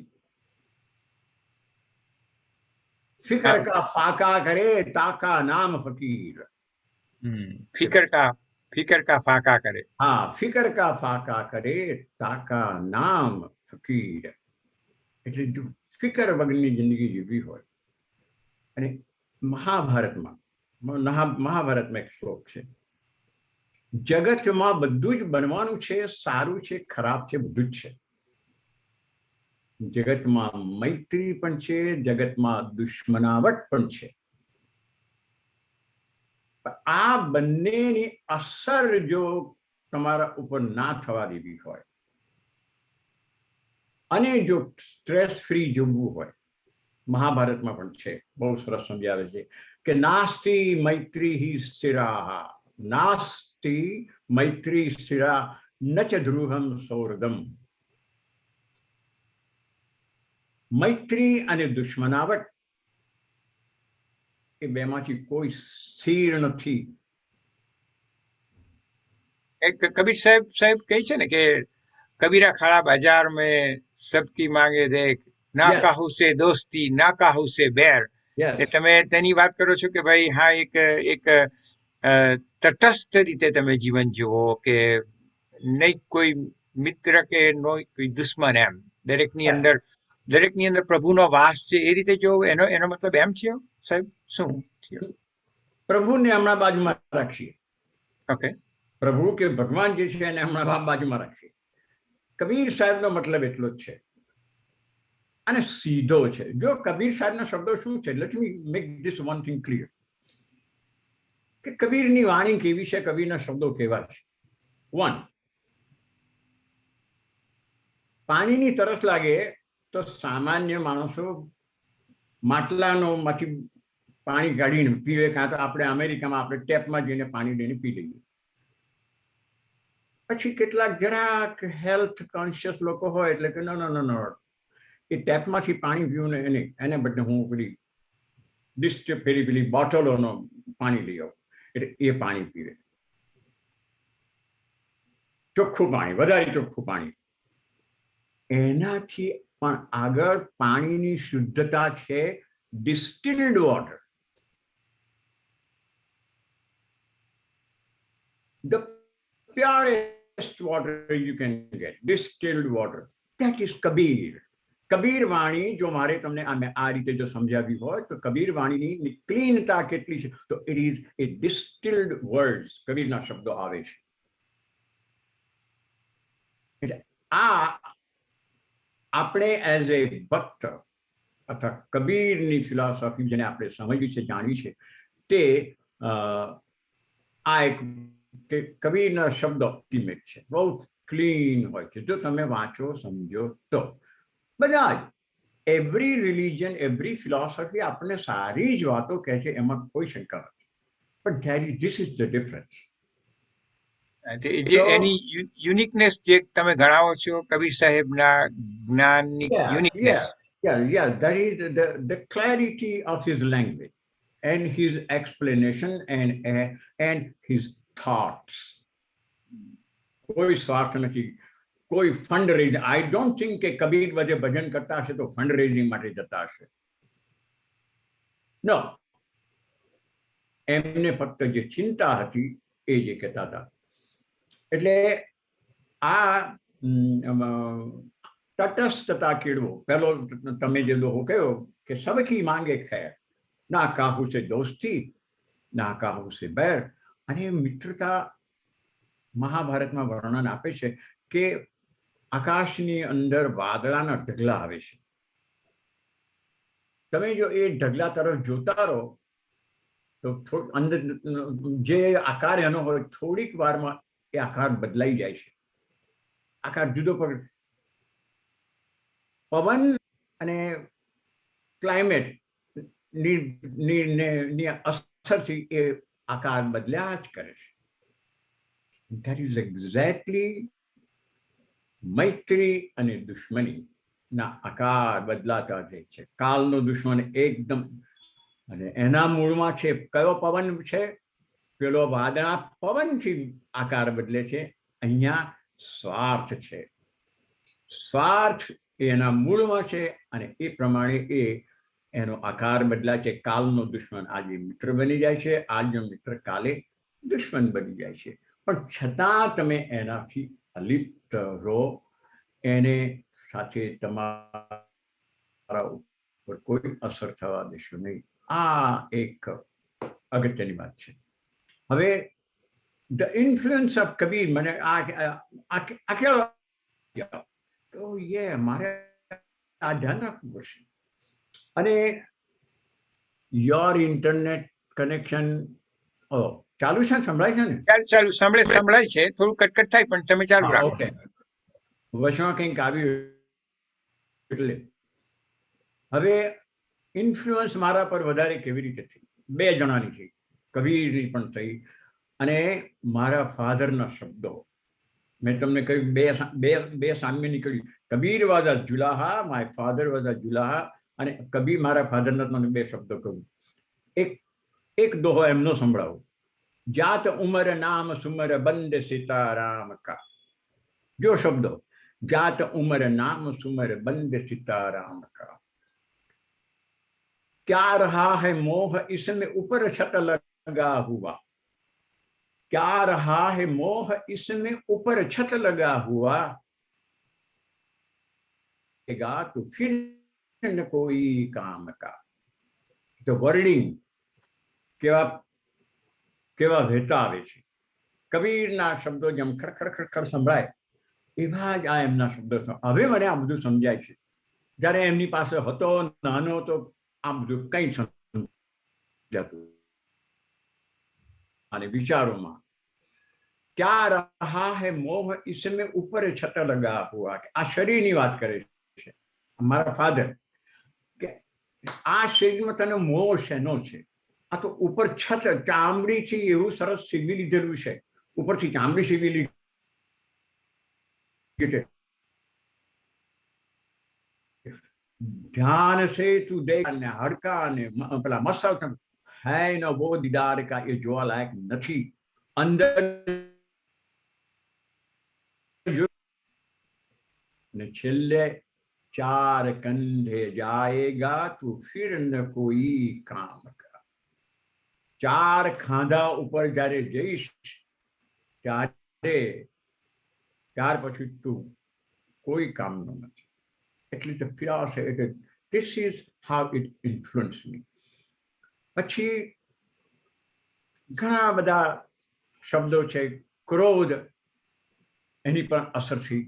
S4: फिकर का फाका करे ताका नाम फकीर.
S3: फिकर का फाका करे.
S4: हाँ, फिकर का फाका करे ताका नाम फकीर. એટલે જો ફિકર વગરની જિંદગી જીવવી હોય. અને મહાભારતમાં એક શ્લોક છે, જગતમાં બધું જ બનવાનું છે, સારું છે, ખરાબ છે, બધું જ છે. જગતમાં મૈત્રી પણ છે, જગતમાં દુશ્મનાવટ પણ છે. આ બંનેની અસર જો તમારા ઉપર ના થવા દેવી હોય અને જો સ્ટ્રેસ ફ્રી જીવવું હોય, મહાભારતમાં પણ છે, બહુ સરસ સમજાવે છે કે નાસ્તિ મૈત્રી સ્થિરા, નાસ્તિ મૈત્રી સ્થિરા ન ચ ધ્રુવમ સૌહૃદમ. મૈત્રી અને દુશ્મનાવટ એ બેમાંથી કોઈ સ્થિર નથી.
S3: એક કબીર સાહેબ કહે છે ને કે કબીરા ખડા બાजार में सबकी मांगे देख, ना
S4: Yes.
S3: काहू से दोस्ती ना काहू से बैर.
S4: Yes.
S3: એટલે તમે તેની વાત કરો છો કે ભાઈ હા એક તટસ્થ રીતે તમે જીવન જીવો, કે નહીં કોઈ મિત્ર કે કોઈ દુશ્મન, એમ દરેકની અંદર પ્રભુનો વાસ છે એ રીતે જો એનો મતલબ એમ થયો સાહેબ? શું થયો?
S4: પ્રભુને હમણાં બાજુમાં રાખીએ.
S3: ઓકે,
S4: પ્રભુ કે ભગવાન જે છે એને હમણાં બાજુમાં રાખીએ. કબીર સાહેબનો મતલબ એટલો જ છે અને સીધો છે. જો કબીર સાહેબના શબ્દો શું છે, let me make this one thing clear કે કબીરની વાણી કેવી છે, કબીરના શબ્દો કેવા છે. વન, પાણીની તરસ લાગે તો સામાન્ય માણસો માટલાનો માંથી પાણી કાઢીને પીવે, કાં તો આપણે અમેરિકામાં આપણે ટેપમાં જઈને પાણી લઈને પી લઈએ. પછી કેટલાક જરાક હેલ્થ કોન્શિયસ લોકો હોય એટલે કે નો એ ટેપમાંથી પાણી પીવું ને એને બદલે હું પેલી બોટલોનો પાણી લઈ આવું, એટલે એ પાણી પીવે. ચોખ્ખું પાણી, વધારે ચોખ્ખું પાણી. એનાથી પણ આગળ પાણીની શુદ્ધતા છે ડિસ્ટિલ્ડ water. The purest water you can get, distilled water, that is Kabir. Kabir વાણી જો મારે તમને આ રીતે જો સમજાવી હોય તો કબીર વાણીની ક્લીનતા કેટલી છે, તો ઇટ ઇઝ એ ડિસ્ટિલ્ડ વર્ડ્સ, કબીરના શબ્દો આવે છે. એટલે આ આપણે એઝ એ ભક્ત અથવા કબીરની ફિલોસોફી જેને આપણે સમજવી છે, જાણવી છે, તે આ એક કે કબીરના શબ્દો અલ્ટિમેટ છે, બહુ ક્લીન હોય છે. જો તમે વાંચો સમજો તો બધા જ એવરી રિલિજન, એવરી ફિલોસોફી આપણને સારી જ વાતો કહે છે, એમાં કોઈ શંકા નથી. But this is the difference.
S3: જે એની યુનિકનેસ જે તમે ગણાવો છો કબીર સાહેબના જ્ઞાનની uniqueness.
S4: Yeah, that is the clarity of his language and his explanation and his thoughts. કોઈ સ્વાર્થ નથી, કોઈ fund raising. I don't think કે કબીર બધે ભજન કરતા હશે તો ફંડ રેઝિંગ માટે જતા હશે. નો, એમને ફક્ત જે ચિંતા હતી એ જે કહેતા હતા. એટલે આ તટસ્થતા કેળવો. પહેલો તમે જે લોકો કહ્યો કે સબકી માંગે ખૈર, ના કાહુ સે દોસ્તી ના કાહુ સે बैर. અને મિત્રતા મહાભારતમાં વર્ણન આપે છે કે આકાશની અંદર વાદળાના ઢગલા આવે છે. તમે જો એ ઢગલા તરફ જોતા રહો તો અંદર જે આકાર એનો હોય થોડીક વારમાં એ આકાર બદલાઈ જાય છે, આકાર જુદો પડે. પવન અને ક્લાઇમેટ ની અસરથી એ આકાર બદલ્યા જ કરે છે. That is exactly મૈત્રી અને દુશ્મની ના આકાર બદલાતા જાય છે. કાલનો દુશ્મન એકદમ, અને એના મૂળમાં છે કયો પવન છે, પેલો વાદળા પવનથી આકાર બદલે છે. અહીંયા સ્વાર્થ છે, સ્વાર્થ એના મૂળમાં છે અને એ પ્રમાણે એનો આકાર બદલાય છે. કાલનો દુશ્મન આજે મિત્ર બની જાય છે, આજનો મિત્ર કાલે દુશ્મન બની જાય છે. પણ છતાં તમે એનાથી અલિપ્ત રહો, એને સાથે તમારા ઉપર કોઈ અસર થવા દેશો નહીં. આ એક અગત્યની વાત છે. હવે ધ ઇન્ફ્લુઅન્સ ઓફ કબીર, મને તો મારે આ ધ્યાન રાખવું પડશે. અને યોર ઇન્ટરનેટ કનેક્શન ચાલુ છે ને? સંભળાય છે ને?
S3: ચાલુ ચાલુ સંભળાય છે, થોડું કટકટ થાય પણ તમે ચાલુ
S4: હા,
S3: રાખો.
S4: ઓકે. વચમાં કંઈક આવ્યું એટલે હવે ઇન્ફ્લુઅન્સ મારા પર વધારે કેવી રીતે થઈ? 2 જણાની થઈ, કબીરની પણ થઈ અને મારા ફાધરના શબ્દો. મેં તમને કહ્યું બે સામ્ય નીકળ્યું. કબીર વોઝ અ જુલાહા, માય ફાધર વોઝ અ જુલાહા, અને કબીર મારા ફાધરના મને 2 શબ્દો કહ્યું. એક દોહો એમનો સંભળાવો. જાત ઉમર નામ સુમર બંદ સીતારામ કા. જો શબ્દો, जात उमर नाम सुमर बंद सीताराम का, क्या रहा है मोह इसमें ऊपर छत लगा हुआ, क्या रहा है मोह इसमें ऊपर छत लगा हुआ, तो फिर न कोई काम का. तो वर्डिंग केवा केवा वહેતા આવે છે. કબીરના શબ્દો જેમ ખડખડ ખડખડ સંભળાય એવા જ આ એમના શબ્દો. હવે મને આ બધું સમજાય છે. જ્યારે એમની પાસે હતો, નાનો તો આ બધું કઈ સમજાતું. અને વિચારોમાં क्या रहा है मोह इसमें ऊपर छत लगा हुआ. આ શરીરની વાત કરે છે મારા ફાધર, કે આ શરીરમાં તને મોહ શેનો છે? આ તો ઉપર છત ચામડી છે એવું સરસ સીવી લીધેલું છે, ઉપરથી ચામડી સીવી લીધી છે. ध्यान से तू देख ने हड़का ने पेला मसल है न वो दीदार का ये जोवा लायक નથી. અંદર ने छेल्ले 4 कंधे जाएगा तू फिर न कोई काम का. 4 ખાંધા ઉપર જ્યારે જઈશ ત્યારે ત્યાર પછી તું કોઈ કામનો નથી. એટલે તો ફિરાશે. This is how it influenced me. પછી ઘણા બધા શબ્દો છે. ક્રોધ, એની પણ અસર થઈ.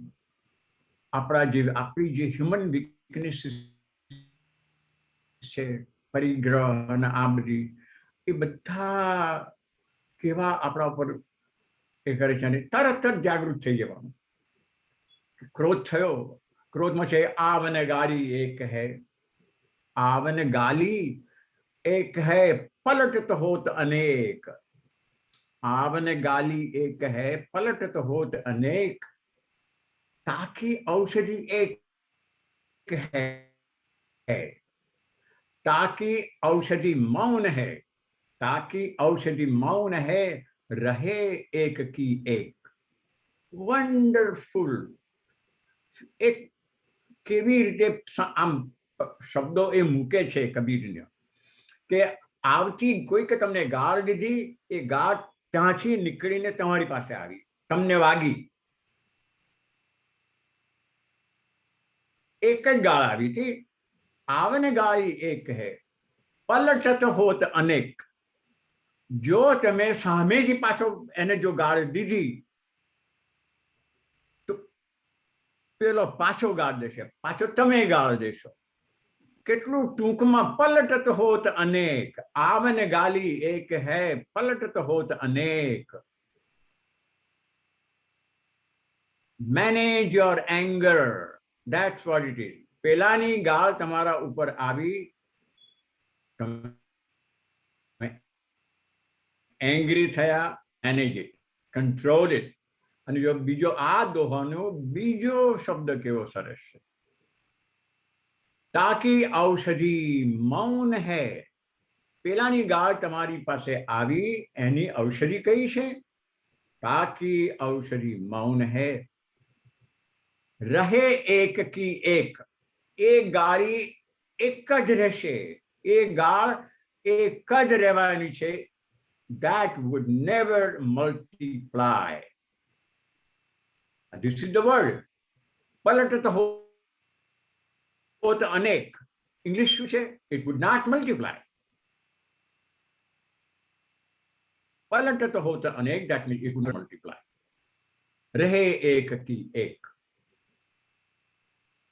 S4: આપણી જે હ્યુમન વીકનેસ છે, પરિગ્રહ અને આ બધી, એ બધા કેવા આપણા ઉપર એ કરે છે. અને તરત જ જાગૃત થઈ જવાનું. ક્રોધ થયો, ક્રોધમાં છે આવને ગાલી એક હૈ, આવને ગાલી एक है पलटत होत अनेक, आवने गाली एक है पलटत होत अनेक, ताकि औषधि एक है, ताकि औषधि मौन है, ताकि औषधि मौन है, रहे एक की एक. वंडरफुल. एक કેવી રીતે આમ શબ્દો એ મૂકે છે કબીરને, કે આવતી કોઈક તમને ગાળ દીધી, એ ગાળ ત્યાંથી નીકળીને તમારી પાસે આવી, તમને વાગી. એક જ ગાળ આવી હતી. આવને ગાળી એક હે પલટત હોત અનેક. જો તમે સામેથી પાછો એને જો ગાળ દીધી તો પેલો પાછો ગાળ દેશે, પાછો તમે ગાળ દેશો. કેટલું ટૂંકમાં પલટત હોત અનેક, આવને ગાલી એક હૈ પલટત હોત અનેક. Manage your anger, that's what it is. પેલાની ગાળ તમારા ઉપર આવી, તમે એંગ્રી થયા, મેનેજ ઇટ, કંટ્રોલ ઇટ. અને જો બીજો આ દોહાનો બીજો શબ્દ કેવો સરસ છે, ताकि औषधि मौन है. પેલાની ગાળ તમારી પાસે આવી, એની ઔષધિ કઈ છે? ताकि औषधि मौन है, रहे एक की एक. એ ગાળી એક જ રહેશે, એ ગાળ એક જ રહેવાની છે. that would never multiply. This is the word. પલટત હોત અનેક. ઇંગ્લિશ શું છે? It would not multiply. પલટત હોત અનેક, that means it would not multiply. રહે એક की एक.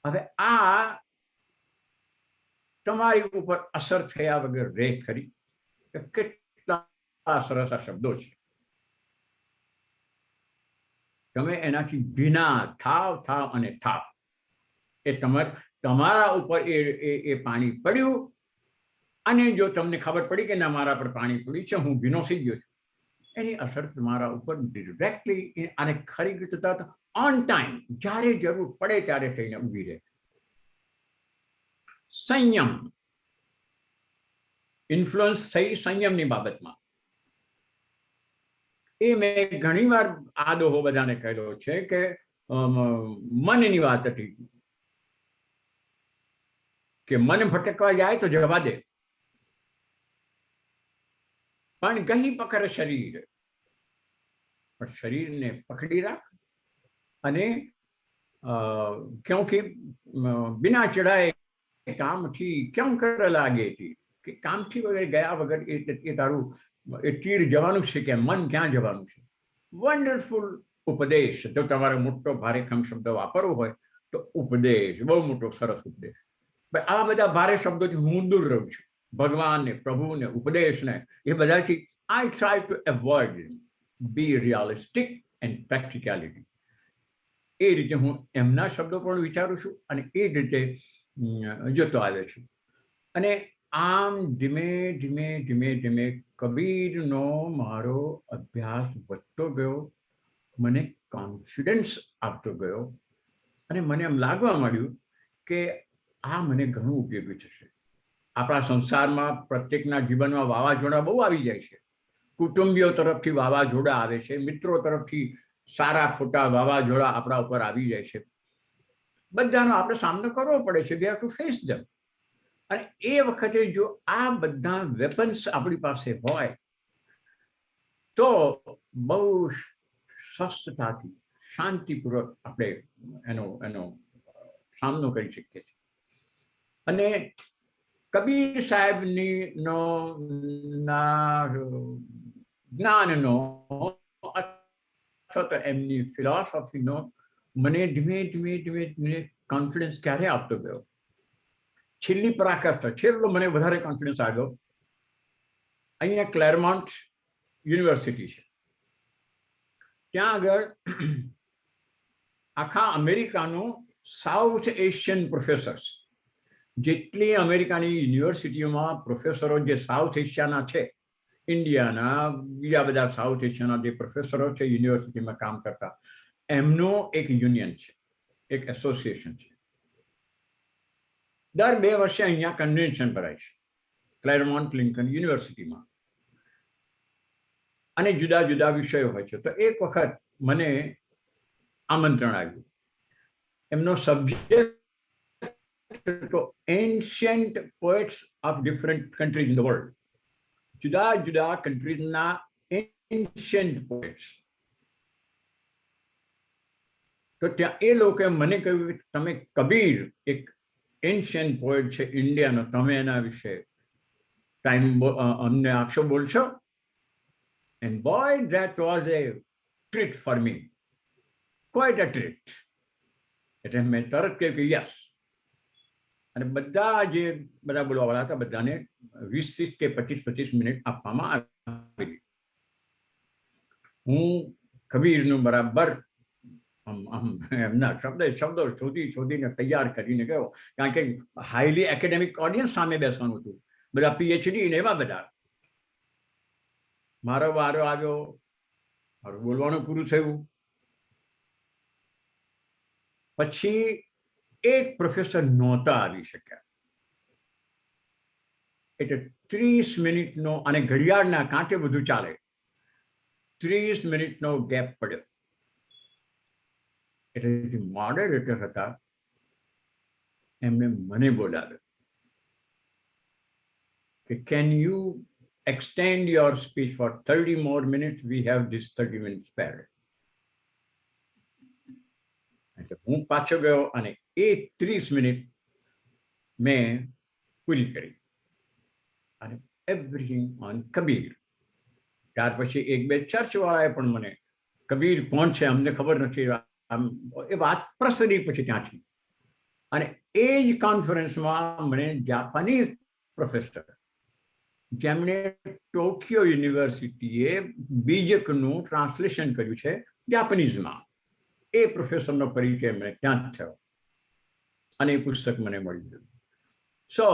S4: હવે આ તમારી ઉપર અસર થયા વગર રહે ખરી? કેટલા સરસ આ શબ્દો છે. તમે એનાથી ભીના થાવ અને થાવ. એ તમારા ઉપર એ પાણી પડ્યું અને જો તમને ખબર પડી કે ના મારા પર પાણી પડ્યું છે, હું ભીનો થઈ ગયો છું, એની અસર તમારા ઉપર ડિરેક્ટલી અને ખરી રીતે ઓન ટાઈમ જ્યારે જરૂર પડે ત્યારે થઈને ઊભી રહે. સંયમ ઇન્ફ્લુઅન્સ થઈ સંયમની બાબતમાં. એ મેં ઘણી વાર આ દોહો બધાને કહેલો છે કે મનની વાત હતી કે મન ભટકવા જાય તો જવા દે, પણ ગહી પકડ શરીર, પણ શરીરને પકડી રાખ. અને ક્યોંકि બિના ચડાએ કામથી ક્यों કર લાગે થી, કે કામથી વગર ગયા વગર એ તારું એ તીર જવાનું છે કે મન ક્યાં જવાનું છે. વન્ડરફુલ ઉપદેશ. જો તમારે મોટો ભારેખમ શબ્દ વાપરવો હોય તો ઉપદેશ, બહુ મોટો સરસ ઉપદેશ. આ બધા ભારે શબ્દોથી હું દૂર રહું છું. ભગવાનને, પ્રભુને, ઉપદેશને એ બધાથી I try to avoid, be realistic and practicality. એ રીતે હું એમના શબ્દો પણ વિચારું છું અને એ જ રીતે જોતો આવ્યો છું. અને આમ ધીમે ધીમે ધીમે ધીમે કબીરનો મારો અભ્યાસ વધતો ગયો, મને કોન્ફિડન્સ આપતો ગયો અને મને એમ લાગવા માંડ્યું કે આ મને ઘણું ઉપયોગી થશે. આપણા સંસારમાં પ્રત્યેકના જીવનમાં વાવાઝોડા બહુ આવી જાય છે. કુટુંબીઓ તરફથી વાવાઝોડા આવે છે, મિત્રો તરફથી સારા ખોટા વાવાઝોડા આપણા ઉપર આવી જાય છે. બધાનો આપણે સામનો કરવો પડે છે. We have to face them. અને એ વખતે જો આ બધા વેપન્સ આપણી પાસે હોય તો બહુ સ્વસ્થતાથી, શાંતિપૂર્વક આપણે એનો સામનો કરી શકીએ છીએ. અને કબીર સાહેબની જ્ઞાનનો અથવા તો એમની ફિલોસોફીનો મને ધીમે ધીમે ધીમે ધીમે કોન્ફિડન્સ ક્યારે આપતો ગયો. છેલ્લી પરાકાષ્ઠા, છેલ્લો મને વધારે કોન્ફિડન્સ આવ્યો. અહીંયા ક્લેરમોન્ટ યુનિવર્સિટી છે, ત્યાં આગળ આખા અમેરિકાનો સાઉથ એશિયન પ્રોફેસર્સ, જેટલી અમેરિકાની યુનિવર્સિટીઓમાં પ્રોફેસરો જે સાઉથ એશિયાના છે, ઇન્ડિયાના, બીજા બધા સાઉથ એશિયાના જે પ્રોફેસરો છે યુનિવર્સિટીમાં કામ કરતા, એમનો એક યુનિયન છે, એક એસોસિએશન છે. દર 2 વર્ષે અહીંયા કન્વેન્શન ભરાય છે ક્લેરમોન્ટ લિંકન યુનિવર્સિટીમાં અને જુદા જુદા વિષયો હોય છે. તો એક વખત મને આમંત્રણ આવ્યું. એમનો subject ancient poets of different countries in the world. જુદા જુદા કન્ટ્રીઝના એન્શિયન્ટ પોએટ્સ. તો ત્યાં એ લોકોએ મને કહ્યું કે તમે કબીર એક એન્શિયન્ટ પોએટ છે ઇન્ડિયાનો, તમે એના વિશે ટાઈમ અમને આપશો, બોલશો? And boy, that was a treat for me. Quite a treat. એટલે મેં તરત કહ્યું કે યસ. અને બધા બોલવાવાળા હતા બધાને 20 કે 25 મિનિટ આપવામાં આવી. હું કબીરનું બરાબર એમના શબ્દો શોધીને તૈયાર કરીને ગયો, કારણ કે હાઈલી એકેડેમિક ઓડિયન્સ સામે બેસવાનું હતું, બધા પીએચડી ને એવા બધા. મારો વારો આવ્યો, મારું બોલવાનું પૂરું થયું. પછી એક પ્રોફેસર નહોતા આવી શક્યા, એટલે 30 મિનિટનો, અને ઘડિયાળના કાંઠે બધું ચાલે, 30 મિનિટનો ગેપ પડ્યો. એટલે મોડરેટર હતા, એમને મને બોલાવ્યો કે can you extend your speech for 30 more minutes? We have this 30 minutes spare. એટલે હું પાછો ગયો અને એ 30 મિનિટ મેં પૂરી કરી. અને એવરીથિંગ ઓન કબીર. ત્યાર પછી 1-2 ચર્ચવાળાએ પણ મને કબીર કોણ છે અમને ખબર નથી, એ વાત પ્રસરી પછી ત્યાંથી. અને એ જ કોન્ફરન્સમાં મને જાપાનીઝ પ્રોફેસર જેમણે ટોક્યો યુનિવર્સિટીએ બીજકનું ટ્રાન્સલેશન કર્યું છે જાપાનીઝમાં. એ પ્રોફેસરનો પરિચય મને ત્યાં જ થયો અને એ પુસ્તક મને મળી ગયું. સો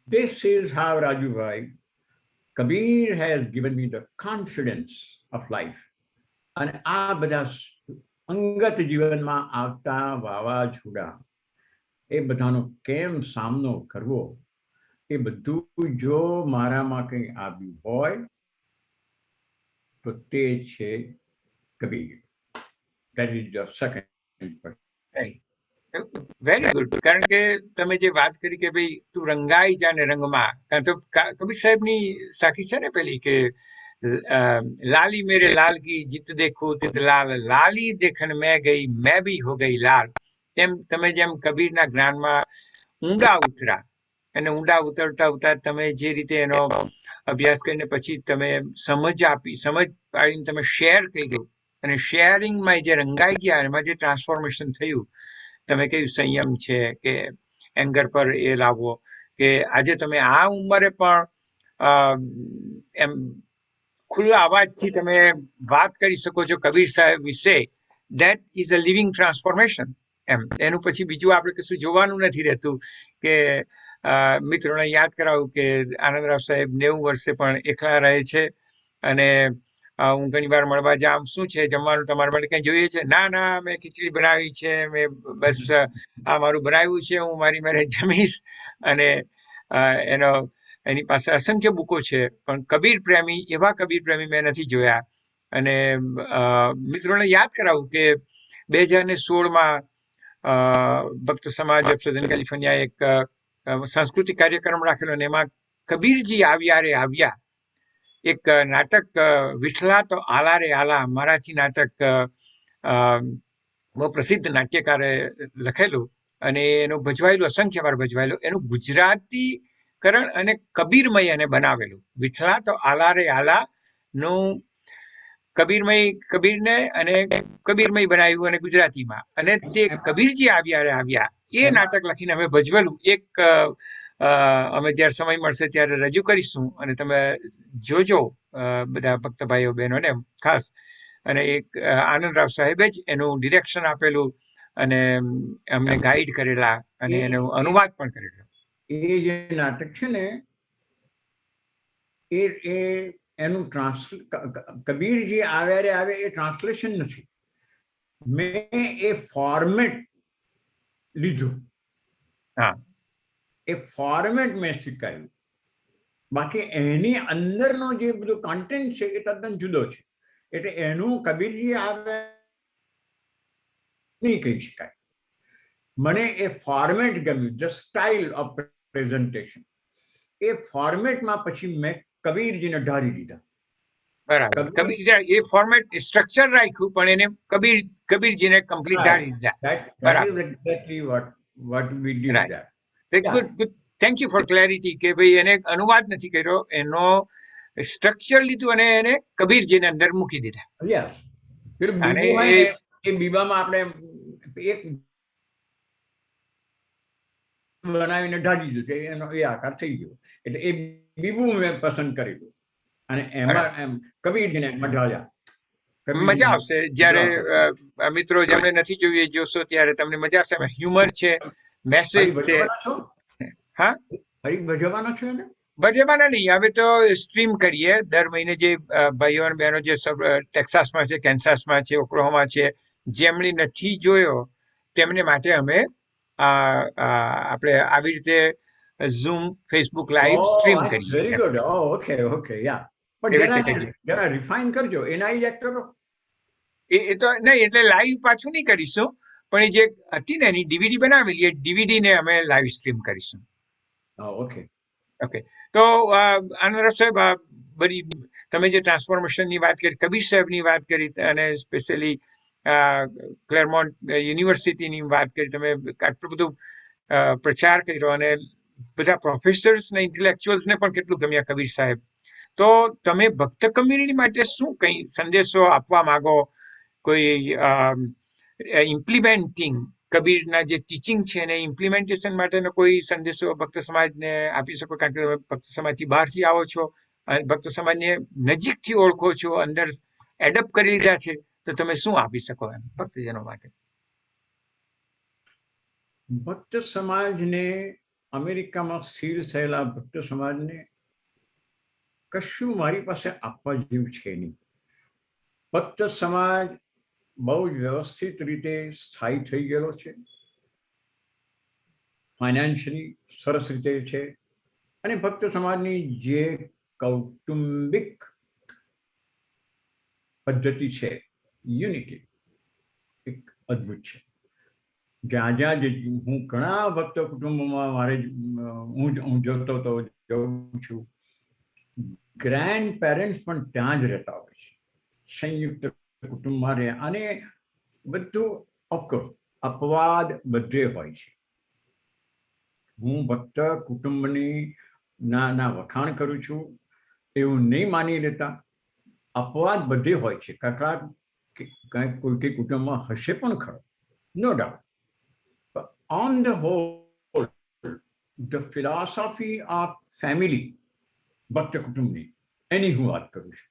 S4: this is how, Rajubhai, Kabir has given me the confidence of life. અને આ બધા અંગત જીવનમાં આવતા વાવાઝોડા એ બધાનો કેમ સામનો કરવો, એ બધું જો મારામાં કંઈ આવ્યું હોય તો તે છે Kabir. That is the second person.
S3: Very good. કારણ કે તમે જે વાત કરી કે ભાઈ તું રંગાઈ જા ને રંગમાં, કારણ તો કબીર સાહેબની સાખી છે ને પેલી કે લાલી મેરે લાલ કી જીત દેખો તિત લાલ, લાલી દેખન મેં ગઈ મેં ભી હો ગઈ લાલ. તેમ તમે જેમ કબીરના જ્ઞાનમાં ઊંડા ઉતરા અને ઊંડા ઉતરતા ઉતરતા તમે જે રીતે એનો અભ્યાસ કરીને પછી તમે સમજ પાડીને તમે શેર કહી ગયું અને શેરિંગમાં જે રંગાઈ ગયા એમાં જે ટ્રાન્સફોર્મેશન થયું, તમે કહ્યું સંયમ છે કે એંગર પર એ લાવવો, કે આજે તમે આ ઉંમરે પણ એમ ખુલ્લા અવાજથી તમે વાત કરી શકો છો કબીર સાહેબ વિશે. That is a living transformation. એમ એનું પછી બીજું આપણે કશું જોવાનું નથી રહેતું. કે મિત્રોને યાદ કરાવું કે આનંદરાવ સાહેબ 90 વર્ષે પણ એકલા રહે છે અને હું ઘણી વાર મળવા જામ, શું છે જમવાનું તમારા માટે કઈ જોઈએ છે? ના ના, મેં ખીચડી બનાવી છે, મેં બસ આ મારું બનાવ્યું છે, હું મારી મેરે જમીશ. અને એની પાસે અસંખ્ય બુકો છે, પણ કબીર પ્રેમી, એવા કબીર પ્રેમી મેં નથી જોયા. અને મિત્રોને યાદ કરાવું કે 2016માં ભક્ત સમાજ ઓફ સધર્ન કેલિફોર્નિયા એક સાંસ્કૃતિક કાર્યક્રમ રાખેલો અને એમાં કબીરજી આવ્યા રે આવ્યા એક નાટક વિઠલા તો આલા રે આલા મરાઠી નાટક બહુ પ્રસિદ્ધ નાટ્યકારે લખેલું અને એનું ભજવાયેલું, અસંખ્ય વાર ભજવાયેલું, એનું ગુજરાતીકરણ અને કબીરમય એને બનાવેલું. વિઠલા તો આલા રે આલા નું કબીરને અને કબીરમય બનાવ્યું અને ગુજરાતીમાં, અને તે કબીરજી આવ્યા રે આવ્યા એ નાટક લખીને અમે ભજવેલું. એક અમે જ્યારે સમય મળશે ત્યારે રજૂ કરીશું અને તમે જોજો બધા ભક્ત ભાઈઓ બહેનોને ખાસ. અને એક આનંદરાવ સાહેબે જ એનું ડિરેક્શન આપેલું અને અમને ગાઈડ કરેલા અને એનો અનુવાદ પણ કરેલો.
S4: એ જે નાટક છે ને એ એનું કબીરજી આવ્યા રે આવે એ ટ્રાન્સલેશન નથી. મેં એ ફોર્મેટ લીધું.
S3: હા,
S4: એ ફોર્મેટ મેં સ્વીકાર્યું. બાકી એની અંદરનો જે બધું કન્ટેન્ટ છે એ તદ્દન જુદો છે. એટલે એનું કબીરજી આવે નહીં કહી શકાય. મને એ ફોર્મેટ ગમ્યું, ધ સ્ટાઇલ ઓફ પ્રેઝન્ટેશન. એ ફોર્મેટમાં પછી મેં કબીરજીને ઢાળી દીધા.
S3: બરાબર. કબીર એ ફોર્મેટ સ્ટ્રક્ચર રાખ્યું પણ એને કબીરજીને કમ્પ્લીટ ઢાળી દીધા.
S4: બરાબર. Exactly what we did that.
S3: Good. Thank you for clarity કે ભાઈ એને અનુવાદ નથી કર્યો, એનો સ્ટ્રક્ચર લીધું અને એને કબીરજીને અંદર મૂકી દીધા.
S4: યસ.
S3: અને
S4: એ બીબામાં આપણે એક બનાવીને ઢાળી દીધું, એનો એ આકાર થઈ ગયો. એટલે એ બીબું મેં પસંદ કરેલું અને એમાં એમ કબીરજીને એમાં ઢાળ્યા.
S3: મજા આવશે જ્યારે મિત્રો જેમને નથી જોયું એ જોશો ત્યારે તમને મજા આવશે. હ્યુમર છે, મેસેજ છે. હા,
S4: ફરી ભજવવાનો છે ને?
S3: ભજવવાના નહીં, હવે તો સ્ટ્રીમ કરીએ દર મહિને. જે ભાઈઓ અને બહેનો જે ટેક્સાસમાં છે, કેન્સાસમાં છે, ઓક્લાહોમા છે, જેમણે નથી જોયો તેમને માટે અમે આપણે આવી રીતે ઝૂમ, ફેસબુક લાઈવ સ્ટ્રીમ કરીએ.
S4: Very good. ઓકે ઓકે, યા. પણ જરા રિફાઇન કરજો એના એક્ટરો.
S3: એ તો નહીં, એટલે લાઈવ પાછું નહીં કરીશું, પણ એ જે હતી ને એની ડીવીડી બનાવેલી, એ ડીવીડી ને અમે લાઈવ સ્ટ્રીમ કરીશું.
S4: Okay
S3: okay. તો આનંદરાવ સાહેબ, બધી તમે જે ટ્રાન્સફોર્મેશનની વાત કરી, કબીર સાહેબની વાત કરી અને સ્પેશિયલી ક્લેરમોન્ટ યુનિવર્સિટીની વાત કરી, તમે આટલું બધું પ્રચાર કર્યો અને બધા પ્રોફેસર્સ ને ઇન્ટેલેક્ચ્યુઅલ્સને પણ કેટલું ગમ્યા કબીર સાહેબ. તો તમે ભક્ત કમ્યુનિટી માટે શું કંઈ સંદેશો આપવા માંગો? કોઈ ઇમ્પ્લિમેન્ટિંગ કબીરના જે ટીચિંગ છે એને ઇમ્પ્લિમેન્ટેશન માટેનો કોઈ સંદેશો ભક્ત સમાજને આપી શકો? કારણ કે તમે ભક્ત સમાજથી બહારથી આવો છો, ભક્ત સમાજને નજીકથી ઓળખો છો, અંદર એડપ્ટ કરી લીધા છે, તો તમે શું આપી શકો એમ ભક્તજનો માટે?
S4: ભક્ત સમાજને, અમેરિકામાં સ્થિર થયેલા ભક્ત સમાજને કશું મારી પાસે આપવા જેવું છે નહીં. ભક્ત સમાજ બહુ જ વ્યવસ્થિત રીતે સ્થાયી થઈ ગયેલો છે, ફાઇનાન્શિયલી સરસ રીતે છે, અને ભક્ત સમાજની જે કૌટુંબિક પદ્ધતિ છે, યુનિટી, એક અદ્ભુત છે. જ્યાં જ્યાં હું ઘણા ભક્ત કુટુંબોમાં હું જોતો તો જોઉં છું, ગ્રેન્ડ પેરેન્ટ્સ પણ ત્યાં જ રહેતા હોય છે, સંયુક્ત કુટુંબમાં રહે, અને બધું ઓફકોર્સ અપવાદ બધે હોય છે. હું ભક્ત કુટુંબની ના વખાણ કરું છું એવું નહીં માની લેતા. અપવાદ બધે હોય છે, કંઈક કોઈ કુટુંબમાં હશે પણ ખરો, no doubt. On the whole, the philosophy of family, ભક્ત કુટુંબની, એની હું વાત કરું છું,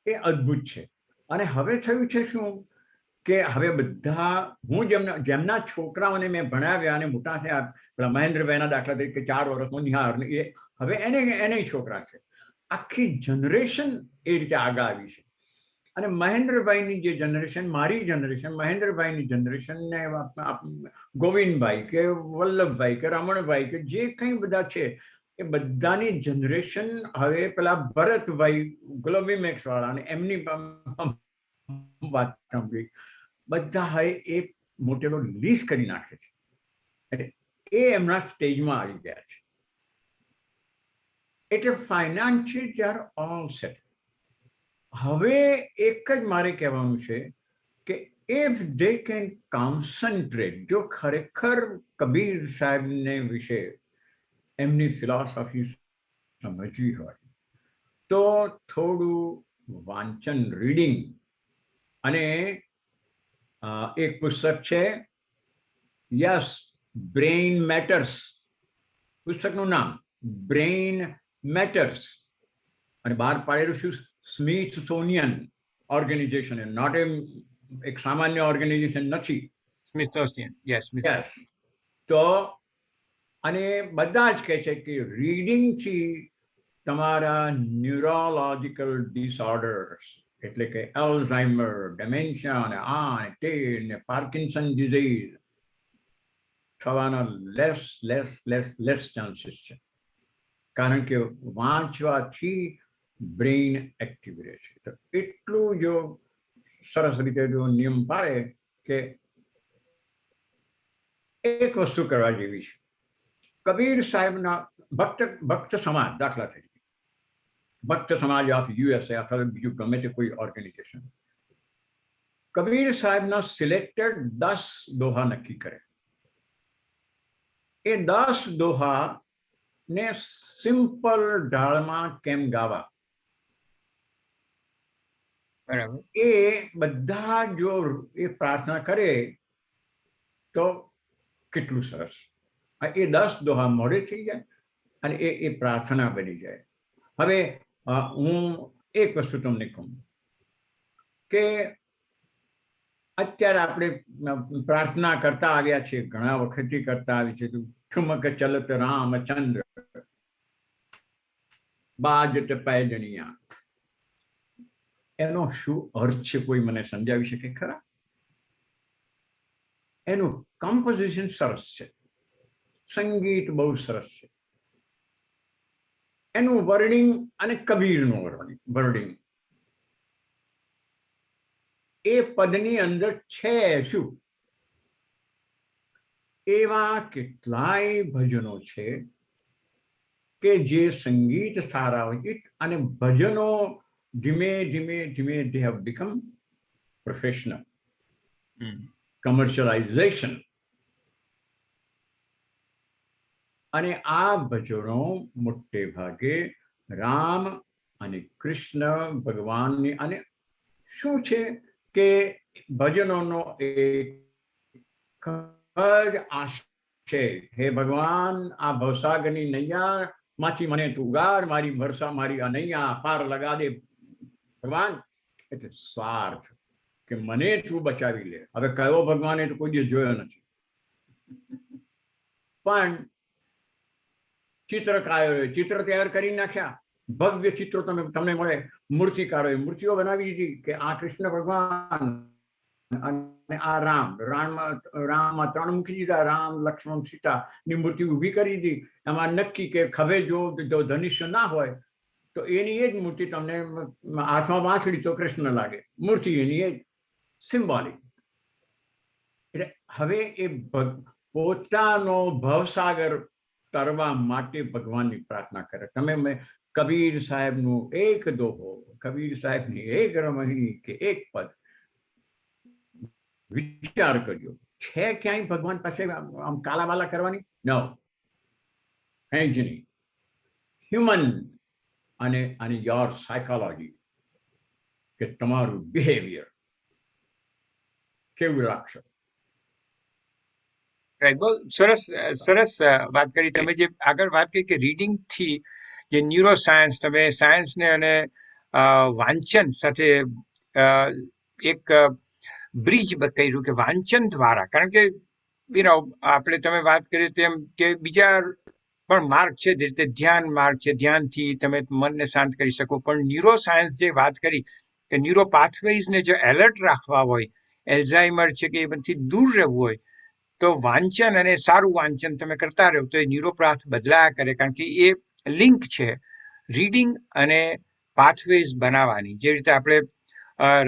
S4: એ અદ્ભુત છે. અને હવે થયું છે શું કે હવે બધા, હું જેમના છોકરાઓને મેં ભણાવ્યા અને મોટા થયા, પેલા મહેન્દ્રભાઈના દાખલા તરીકે 4 વર્ષનો નિહાર, એ હવે એને છોકરા છે. આખી જનરેશન એ રીતે આગળ આવી છે. અને મહેન્દ્રભાઈની જે જનરેશન, મારી જનરેશન, મહેન્દ્રભાઈની જનરેશન, ને ગોવિંદભાઈ કે વલ્લભભાઈ કે રમણભાઈ કે જે કંઈ બધા છે, એ બધાની જનરેશન હવે પેલા ભરતભાઈ ગ્લોબીમેક્સ વાળા અને એમની વાત સાંભળી, બધા હવે એ મોટેલો લીસ કરી નાખે છે. એટલે એ એમના સ્ટેજમાં આવી ગયા છે. એટલે financial they are all set. હવે એક જ મારે કહેવાનું છે કે ઇફ દે કેન કોન્સન્ટ્રેટ, જો ખરેખર કબીર સાહેબને વિશે એમની ફિલોસોફી સમજવી હોય તો થોડું વાંચન, રીડિંગ. અને એક પુસ્તક છે, યસ, બ્રેઇન મેટર્સ. પુસ્તકનું નામ બ્રેઇન મેટર્સ, અને બહાર પાડેલું શું, સ્મિથસોનિયન ઓર્ગેનાઇઝેશન, નોટ એક સામાન્ય ઓર્ગેનાઇઝેશન નથી.
S3: Smithsonian, yes.
S4: તો અને બધા જ કહે છે કે રીડિંગથી તમારા ન્યુરોલોજિકલ ડિસઓર્ડર્સ, એટલે કે એલ્ઝાઇમર, ડેમેન્શિયા, અને આ તે ને પાર્કિન્સન ડિઝીઝ થવાના લેસ ચાન્સીસ છે. કારણ કે વાંચવાથી બ્રેઇન એક્ટિવ રહે છે. તો એટલું જો સરસ રીતે જો નિયમ પાડે કે એક વસ્તુ કરવા જેવી છે. કબીર સાહેબના ભક્ત સમાજ, દાખલા તરીકે ભક્ત સમાજ ઓફ USA અથવા બીજું ગમે તે કોઈ ઓર્ગેનાઇઝેશન, કબીર સાહેબના સિલેક્ટેડ 10 દોહા નક્કી કરે. એ 10 દોહા ને સિમ્પલ ઢાળમાં કેમ ગાવા,
S3: બરાબર.
S4: એ બધા જો એ પ્રાર્થના કરે તો કેટલું સરસ. એ 10 દોહા મોડે થઈ જાય અને એ પ્રાર્થના બની જાય. હવે હું એક વસ્તુ તમને કહું કે અત્યારે આપણે પ્રાર્થના કરતા આવ્યા છીએ, ઘણા વખતથી કરતા આવી છે, ઠુમક ચલત રામચંદ્ર, બાજત પૈજણિયા. એનો શું અર્થ છે, કોઈ મને સમજાવી શકે ખરા? એનું કમ્પોઝિશન સરસ છે, સંગીત બહુ સરસ છે, એનું વર્ડિંગ અને કબીરનું વર્ડિંગ એ પદની અંદર છે શું? એવા કેટલાય ભજનો છે કે જે સંગીત સારા હોય, અને ભજનો ધીમે ધીમે they have become professional. કમર્શિયલાઇઝેશન. અને આ ભજનો મોટે ભાગે રામ અને કૃષ્ણ ભગવાનની, અને શું છે કે ભજનોનો એક જ આશ છે, હે ભગવાન, આ ભવસાગરની નૈયા માંથી મને તું ઉગાર, મારી ભરસા મારી આ નૈયા પાર લગા દે ભગવાન. એટલે સ્વાર્થ કે મને તું બચાવી લે. હવે કયો ભગવાન એ તો કોઈ દિવસ જોયો નથી, પણ ચિત્રકારોએ ચિત્ર તૈયાર કરી નાખ્યા, ભવ્ય ચિત્રો તમને મળે. મૂર્તિકારોએ મૂર્તિઓ બનાવી દીધી કે આ કૃષ્ણ ભગવાન અને આ રામમાં 3 મૂકી દીધા, રામ લક્ષ્મણ સીતા ની મૂર્તિ ઊભી કરી દીધી. એમાં નક્કી કે ખભે જો ધનુષ્ય ના હોય તો એની એ જ મૂર્તિ, તમને હાથમાં વાંસળી તો કૃષ્ણ લાગે, મૂર્તિ એની એ જ સિમ્બોલિક. એટલે હવે એ પોતાનો ભવસાગર તરવા માટે ભગવાનની પ્રાર્થના કરે. તમે કબીર સાહેબનું એક દોહો, કબીર સાહેબની એક રમણી કે એક પદ વિચાર કર્યો છે ક્યાંય ભગવાન પાસે આમ કાલાવાલા કરવાની? નો, કઈ જ નહીં. હ્યુમન અને યોર સાયકોલોજી, કે તમારું બિહેવિયર કેવું રાખશો.
S3: બહુ સરસ સરસ વાત કરી તમે. જે આગળ વાત કરી કે રીડિંગ થી જે ન્યુરો સાયન્સ, તમે સાયન્સને અને વાંચન સાથે એક બ્રિજ કર્યું કે વાંચન દ્વારા, કારણ કે આપણે તમે વાત કરી તેમ કે બીજા પણ માર્ગ છે, જે રીતે ધ્યાન માર્ગ છે, ધ્યાનથી તમે મનને શાંત કરી શકો. પણ ન્યુરો સાયન્સ જે વાત કરી કે ન્યુરો પાથવેઝને જો એલર્ટ રાખવા હોય, એલ્ઝાઇમર છે કે એ બધી દૂર રહેવું હોય, તો વાંચન અને સારું વાંચન તમે કરતા રહો તો એ ન્યુરોપાથ બદલાયા કરે. કારણ કે એ લિંક છે રીડિંગ અને પાથવેઝ બનાવવાની. જે રીતે આપણે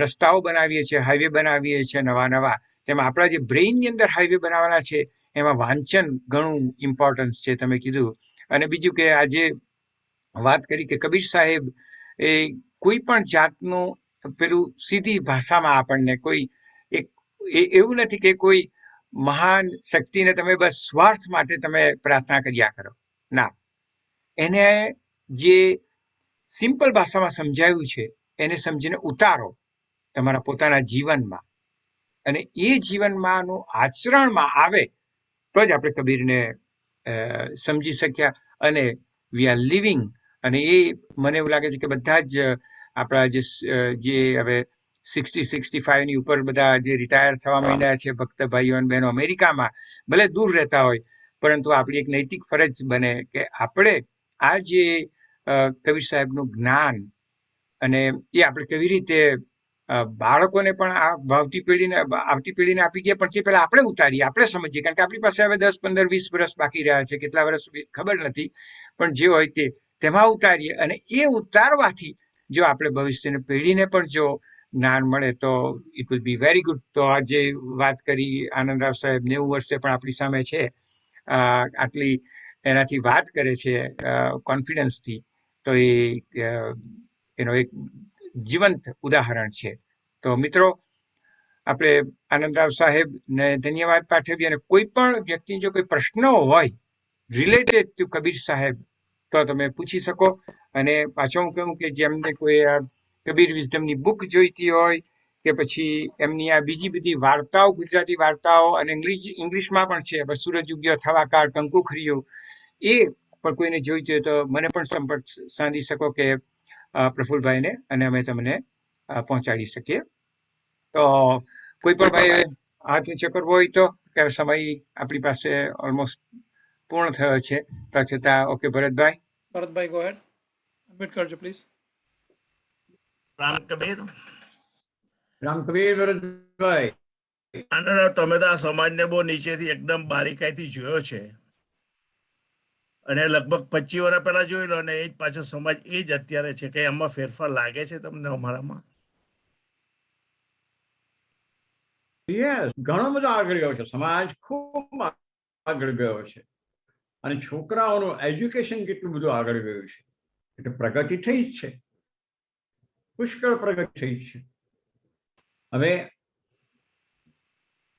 S3: રસ્તાઓ બનાવીએ છીએ, હાઈવે બનાવીએ છીએ નવા, તેમાં આપણા જે બ્રેઇનની અંદર હાઈવે બનાવવાના છે, એમાં વાંચન ઘણું ઇમ્પોર્ટન્સ છે, તમે કીધું. અને બીજું કે આજે વાત કરી કે કબીર સાહેબ એ કોઈ પણ જાતનું પેલું સીધી ભાષામાં આપણને કોઈ એવું નથી કે કોઈ મહાન શક્તિને તમે બસ સ્વાર્થ માટે તમે પ્રાર્થના કર્યા કરો. ના, એને જે સિમ્પલ ભાષામાં સમજાયું છે એને સમજીને ઉતારો તમારા પોતાના જીવનમાં, અને એ જીવનમાંનું આચરણમાં આવે તો જ આપણે કબીરને સમજી શક્યા. અને વી આર લિવિંગ. અને એ મને એવું લાગે છે કે બધા જ આપણા જે હવે 60-65 ની ઉપર બધા જે રિટાયર થવા માંડ્યા છે ભક્ત ભાઈઓ અને બહેનો અમેરિકામાં, ભલે દૂર રહેતા હોય, પરંતુ આપણી એક નૈતિક ફરજ બને કે આપણે આ જે કબીર સાહેબનું જ્ઞાન અને એ આપણે કેવી રીતે બાળકોને પણ આ આવતી પેઢીને આપી ગયા, પણ તે પહેલા આપણે ઉતારીએ, આપણે સમજીએ. કારણ કે આપણી પાસે હવે 10, 15, 20 વર્ષ બાકી રહ્યા છે, કેટલા વર્ષ ખબર નથી, પણ જે હોય તેમાં ઉતારીએ. અને એ ઉતારવાથી જો આપણે ભવિષ્યની પેઢીને પણ જો જ્ઞાન મળે તો it will be very good. તો આજે વાત કરી આનંદરાવ સાહેબ 90 વર્ષે પણ આપણી સામે છે, આટલી એનાથી વાત કરે છે કોન્ફિડન્સથી, તો એનો એક જીવંત ઉદાહરણ છે. તો મિત્રો, આપણે આનંદરાવ સાહેબને ધન્યવાદ પાઠવીએ. અને કોઈ પણ વ્યક્તિ જો કોઈ પ્રશ્ન હોય રિલેટેડ ટુ કબીર સાહેબ તો તમે પૂછી શકો. અને પાછો હું કહું કે જેમને કોઈ કબીર વિઝડમની બુક જોઈતી હોય કે પછી એમની આ બીજી બધી વાર્તાઓ, ગુજરાતી વાર્તાઓ, અને ઇંગ્લિશમાં પણ છે, સૂરજ ઉગ્યો થવા કાળ કંકુ ખર્યું, એ પણ કોઈને જોઈતી હોય તો મને પણ સંપર્ક સાધી શકો કે પ્રફુલભાઈને, અને અમે તમને પહોંચાડી શકીએ. તો કોઈ પણ ભાઈ હાથ ઊંચો કરવો હોય તો, કે સમય આપણી પાસે ઓલમોસ્ટ પૂર્ણ થયો છે, તો છતાં okay Bharatbhai.
S1: Bharatbhai, go ahead. Unmute કરજો please.
S5: રામ કબીર.
S4: ભરતભાઈ,
S5: તમે તો આ સમાજને બહુ નીચેથી એકદમ બારીકાઈથી જોયો છે, અને લગભગ 25 વર્ષ પહેલા જોઈ લો, અને એ જ પાછો સમાજ એ જ અત્યારે છે. કે આમાં ફેરફાર લાગે છે તમને અમારામાં?
S4: યસ, ઘણો બધો આગળ ગયો છે સમાજ, ખૂબ આગળ ગયો છે. અને છોકરાઓનું એજ્યુકેશન કેટલું બધું આગળ ગયું છે, એટલે પ્રગતિ થઈ જ છે, પુષ્કળ પ્રગતિ થઈ છે. હવે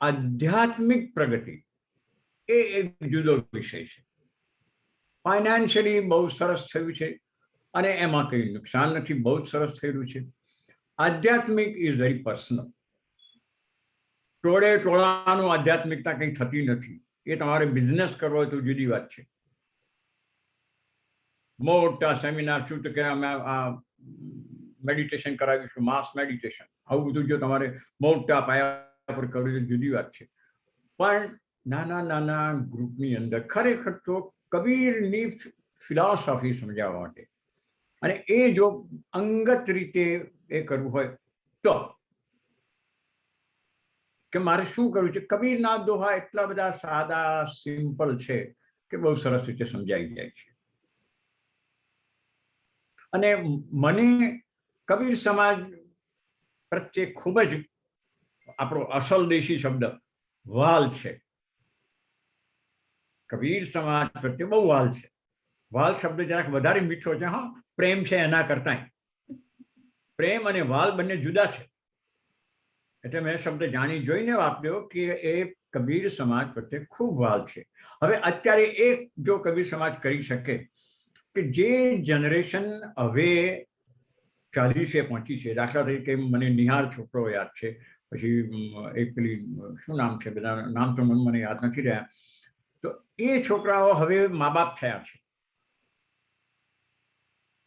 S4: આધ્યાત્મિક પ્રગતિ એ એક જુદો વિષય છે. ફાઇનાન્શિયલી બહુ સરસ થયું છે, અને એમાં કંઈ નુકસાન નથી, બહુ જ સરસ થયેલું છે. આધ્યાત્મિક ઇઝ વેરી પર્સનલ. ટોળાનું આધ્યાત્મિકતા કંઈ થતી નથી. એ તમારે બિઝનેસ કરવો હોય તો જુદી વાત છે. મોટા સેમિનાર શું તો કે અમે આ મેડિટેશન કરાવીશું, માસ મેડિટેશન, આવું બધું જો તમારે મોટા પાયા પર કરવું તો જુદી વાત છે. પણ નાના નાના ગ્રુપની અંદર ખરેખર તો કબીરની ફિલોસોફી સમજાવવા માટે અને એ જો અંગત રીતે એ કરવું હોય તો કે મારે શું કરવું છે. કબીરના દોહા એટલા બધા સાદા સિમ્પલ છે કે બહુ સરસ રીતે સમજાઈ જાય છે. અને મને કબીર સમાજ પ્રત્યે ખૂબ જ આપણો અસલ દેશી શબ્દ વાલ છે. કબીર સમાજ પ્રત્યે બહુ વાલ છે. વાલ શબ્દ જરાક વધારે મીઠો છે. હા, પ્રેમ છે એના કરતા. પ્રેમ અને વાલ બંને જુદા છે. એટલે મેં શબ્દ જાણી જોઈને વાપર્યો કે એ કબીર સમાજ પ્રત્યે ખૂબ વાલ છે. હવે અત્યારે એક જો કબીર સમાજ કરી શકે કે જે જનરેશન હવે 40 પહોંચી છે, દાખલા તરીકે મને નિહાર છોકરો યાદ છે, પછી એક પેલી શું નામ છે, બધા નામ તો મને યાદ નથી રહ્યા. તો એ છોકરાઓ હવે મા બાપ થયા છે.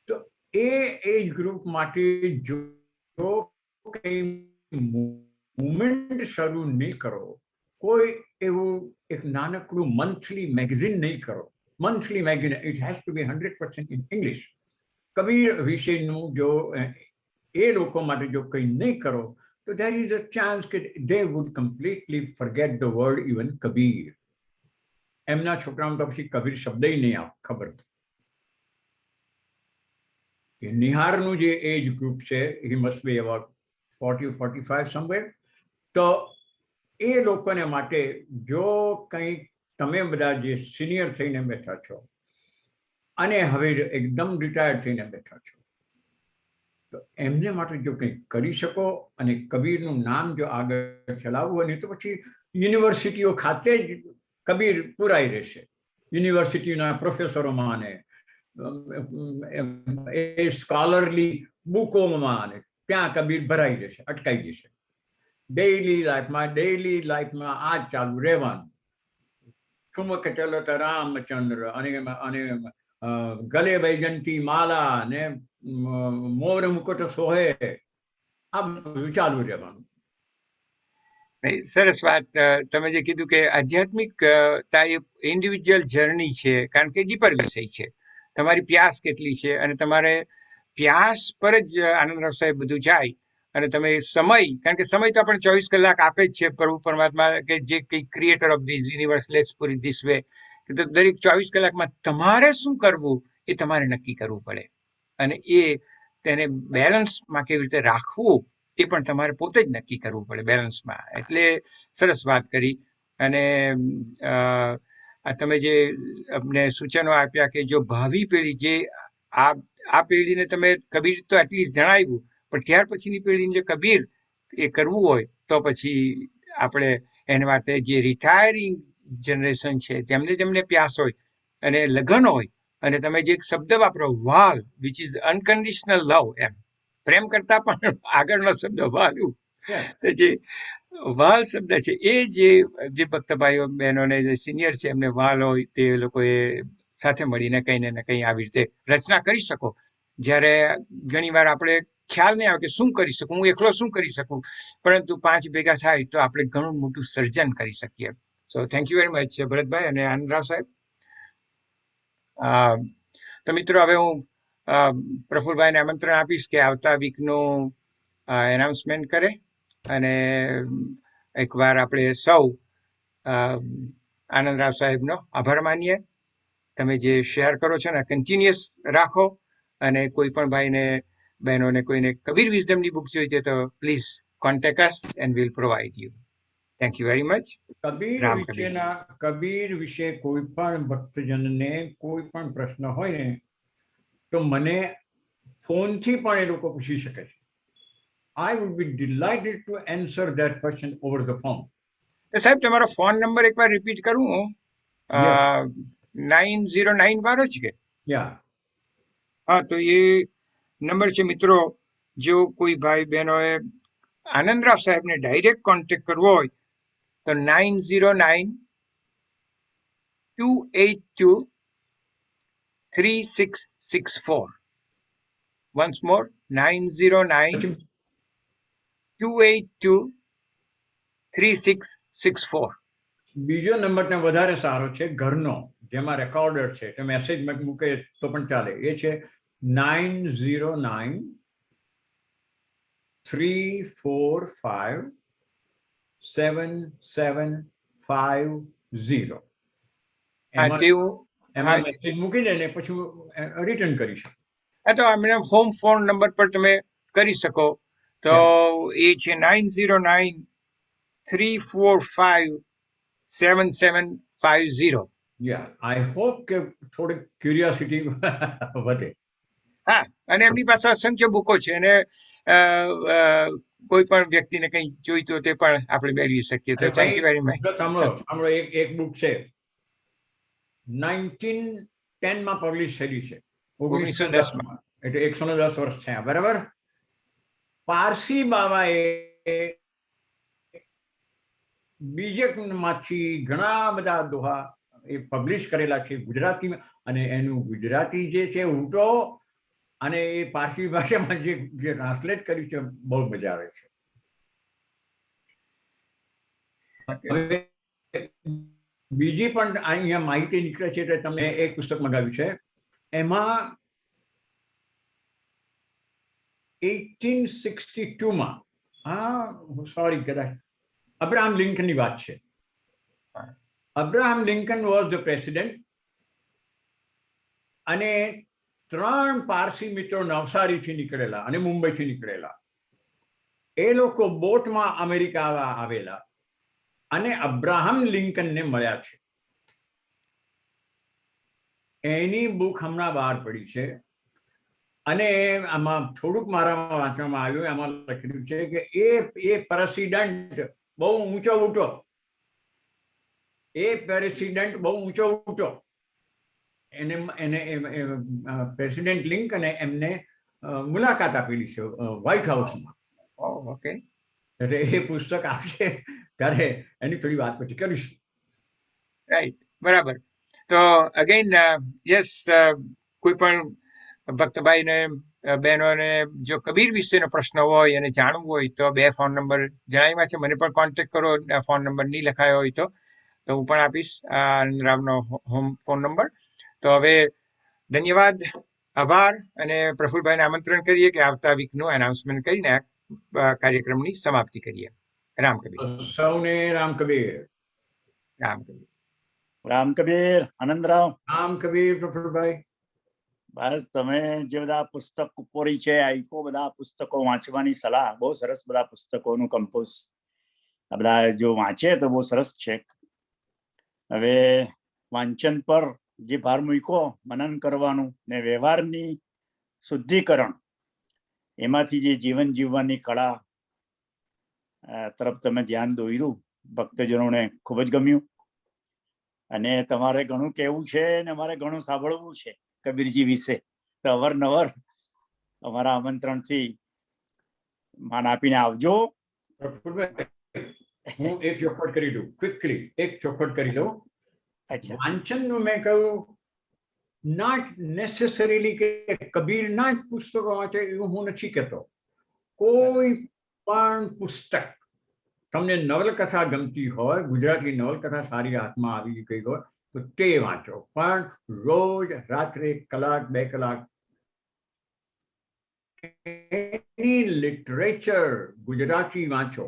S4: તો એ એજ ગ્રુપ માટે જો કંઈ મુવમેન્ટ શરૂ નહીં કરો, કોઈ એવું એક નાનકડું મંથલી મેગઝીન નહીં કરો, monthly magazine, it has to be 100% in English. Kabir વિશેનું જો એ લોકો માટે જો કંઈ નહીં કરો તો there is a chance કે they would completely forget the word even Kabir. એમના છોકરાઓને તો પછી કબીર શબ્દ નહીં ખબર. નિહારનું જે એજ ગ્રુપ છે, he must be about 40-45 somewhere. તો એ લોકોને માટે જો કંઈક તમે બધા જે સિનિયર થઈને બેઠા છો અને હવે એકદમ રિટાયર્ડ થઈને બેઠા છો, તો એમને માટે જો કંઈક કરી શકો અને કબીરનું નામ જો આગળ ચલાવવું હોય ને તો પછી યુનિવર્સિટીઓ ખાતે જ કબીર પુરાઈ રહેશે. યુનિવર્સિટીના પ્રોફેસરોમાં ને એ સ્કોલરલી બુકોમાં ને ત્યાં કબીર ભરાઈ જશે, અટકાઈ જશે. ડેઇલી લાઈફમાં આ જ ચાલુ રહેવાનું. ઠુમક ચલો તો રામચંદ્ર અને ગલે વૈજંતી માલા ને મોર મુકુટ સોહે, આ બધું ચાલુ રહેવાનું.
S3: સરસ વાત. તમે જે કીધું કે આધ્યાત્મિક ઇન્ડિવિજ્યુઅલ જર્ની છે, કારણ કે ડીપર વિષય છે. તમારી પ્યાસ કેટલી છે અને તમારે પ્યાસ પર જ આનંદરાવ સાહેબ બધું જાય. અને તમે સમય, કારણ કે સમય તો આપણે 24 કલાક આપે જ છે પ્રભુ પરમાત્મા, કે જે કંઈ creator of this universe, let's put it this way, કે દરેક 24 કલાકમાં તમારે શું કરવું એ તમારે નક્કી કરવું પડે. અને તેને બેલેન્સમાં કેવી રીતે રાખવું એ પણ તમારે પોતે જ નક્કી કરવું પડે બેલેન્સમાં. એટલે સરસ વાત કરી. અને તમે જે અમને સૂચનો આપ્યા કે જો ભાવિ પેઢી, જે આ પેઢીને તમે કબીર તો એટલીસ્ટ જણાવ્યું, પણ ત્યાર પછીની પેઢીને જે કબીર એ કરવું હોય તો પછી આપણે એના માટે જે રિટાયરિંગ જનરેશન છે જેમને પ્યાસ હોય અને લગન હોય, અને તમે જે શબ્દ વાપરો વાલ, વિચ ઇઝ અનકન્ડિશનલ લવ, એમ પ્રેમ કરતા પણ આગળનો શબ્દ વાલું, તો જે વાલ શબ્દ છે એ જે ભક્ત ભાઈઓ બહેનોને જે સિનિયર છે એમને વાલ હોય તે લોકોએ સાથે મળીને કંઈ ને કંઈ આવી રીતે રચના કરી શકો. જ્યારે ઘણી વાર આપણે ખ્યાલ નહીં આવે કે શું કરી શકું, હું એકલો શું કરી શકું, પરંતુ 5 ભેગા થાય તો આપણે ઘણું મોટું સર્જન કરી શકીએ. So thank you very much Bharatbhai અને આનંદરાવ સાહેબ. તો મિત્રો, હવે હું પ્રફુલભાઈને આમંત્રણ આપીશ કે આવતા વીકનું એનાઉન્સમેન્ટ કરે, અને એકવાર આપણે સૌ આનંદરાવ સાહેબનો આભાર માનીએ. તમે જે શેર કરો છો ને કન્ટિન્યુઅસ રાખો, અને કોઈ પણ ભાઈને બહેનોને કોઈને કબીર વિઝડમની બુક જોઈએ તો please contact us and will provide you. Thank you very much.
S4: Kabir વિશે કોઈ પણ ભક્તજનને કોઈ પણ પ્રશ્ન હોય ને તો મને ફોનથી પણ એ લોકો પૂછી શકે છે. I would be delighted to answer that question over the phone.
S3: સાહેબ, તમારો ફોન નંબર એકવાર રિપીટ કરું હું. 909 વાળો જ કે? હા, તો એ નંબર છે મિત્રો. જો કોઈ ભાઈ બહેનોએ આનંદરાવ સાહેબને ડાયરેક્ટ કોન્ટેક્ટ કરવો હોય તો 909-282-3664. Once more, 909-282-3664.
S4: બીજો નંબર ને વધારે સારો છે ઘરનો, જેમાં રેકોર્ડર છે, તો મેસેજ મૂકે તો પણ ચાલે. એ છે 909-345-7750. એમાં મેસેજ મૂકી દે ને પછી રિટર્ન કરી શકો.
S3: તો અમને હોમ ફોન નંબર પર તમે કરી શકો. તો એ છે 909-345-7750.
S4: આઈ હોપ કે થોડીક ક્યુરિયોસિટી વધે.
S3: હા, અને એમની પાસે અસંખ્ય બુકો છે, અને કોઈ પણ વ્યક્તિને કંઈ જોઈતું હોય તે પણ આપણે મેળવી શકીએ. તો થેન્ક યુ વેરી મચ.
S4: સાંભળો, એક બુક છે 1910 માં પબ્લિશ થયેલી છે, 1910 માં, એટલે 110 વર્ષ થયા, બરાબર. પારસી બાવાએ બીજકમાંથી ઘણા બધા દોહા એ પબ્લિશ કરેલા છે ગુજરાતીમાં, અને એનું ગુજરાતી જે છે ઉલટો અને એ પારસી ભાષામાં જે ટ્રાન્સલેટ કર્યું છે, બહુ મજા આવે છે. હવે બીજી પણ અહીંયા માહિતી નીકળે છે, એટલે તમે એક પુસ્તક મંગાવ્યું છે, એમાં 1862 માં, સોરી, કદાચ અબ્રાહમ લિંકનની વાત છે. Abraham Lincoln was the president, અને 3 પારસી મિત્રો નવસારીથી નીકળેલા અને મુંબઈથી નીકળેલા. એ લોકો બોટમાં અમેરિકા આવેલા અને અબ્રાહમ લિંકનને મળ્યા છે. એની બુક હમણાં બહાર પડી છે, અને આમાં થોડુંક મારામાં વાંચવામાં આવ્યું. એમાં લખેલું છે કે એ પ્રેસિડેન્ટ બહુ ઊંચો, એને પ્રેસિડેન્ટ લિંકને એમને મુલાકાત આપેલી છે વ્હાઇટ હાઉસમાં.
S3: ઓકે,
S4: એટલે એ પુસ્તક આવશે ત્યારે એની થોડી વાત પછી કરીશું.
S3: રાઈટ, બરાબર. તો અગેન યસ, કોઈ પણ ભક્તભાઈને બહેનોને જો કબીર વિશેનો પ્રશ્ન હોય અને જાણવું હોય તો 2 ફોન નંબર જણાવ્યા છે. મને પણ કોન્ટેક્ટ કરો. ફોન નંબર નહીં લખાયો હોય તો હું પણ આપીશ રામનો હોમ ફોન નંબર. તો હવે ધન્યવાદ, આભાર, અને પ્રફુલભાઈને આમંત્રણ કરીએ કે આવતા વીકનું એનાઉન્સમેન્ટ કરીને આ કાર્યક્રમની સમાપ્તિ કરીએ. રામ કબીર.
S4: સૌને રામ કબીર.
S3: રામ કબીર.
S2: રામ કબીર. આનંદરાવ.
S4: રામ કબીર. પ્રફુલભાઈ,
S2: બસ તમે જે બધા પુસ્તક પરિચય આપ્યો, બધા પુસ્તકો વાંચવાની સલાહ, બહુ સરસ. બધા પુસ્તકોનું કમ્પોઝ આ બધા જો વાંચે તો બહુ સરસ છે. હવે વાંચન પર જે ભાર મૂક્યો, મનન કરવાનું ને વ્યવહારની શુદ્ધિકરણ, એમાંથી જે જીવન જીવવાની કળા તરફ તમે ધ્યાન દોર્યું, ભક્તજનોને ખૂબ જ ગમ્યું. અને તમારે ઘણું કહેવું છે ને અમારે ઘણું સાંભળવું છે કબીરજી વિશે. તો અવારનવાર અમારા આમંત્રણથી માન આપીને આવજો.
S4: હું એક ચોખવટ કરી દઉં, ક્વિકલી એક ચોખવટ કરી દઉં. વાંચનનું મેં કહ્યું, નોટ નેસેસરીલી કે કબીરના જ પુસ્તકો વાંચે એવું હું નથી કહેતો. કોઈ પણ પુસ્તક, તમને નવલકથા ગમતી હોય, ગુજરાતી નવલકથા સારી હાથમાં આવી ગઈ હોય તો તે વાંચો, પણ રોજ રાત્રે 1 કલાક 2 કલાક એની લિટરેચર ગુજરાતી વાંચો,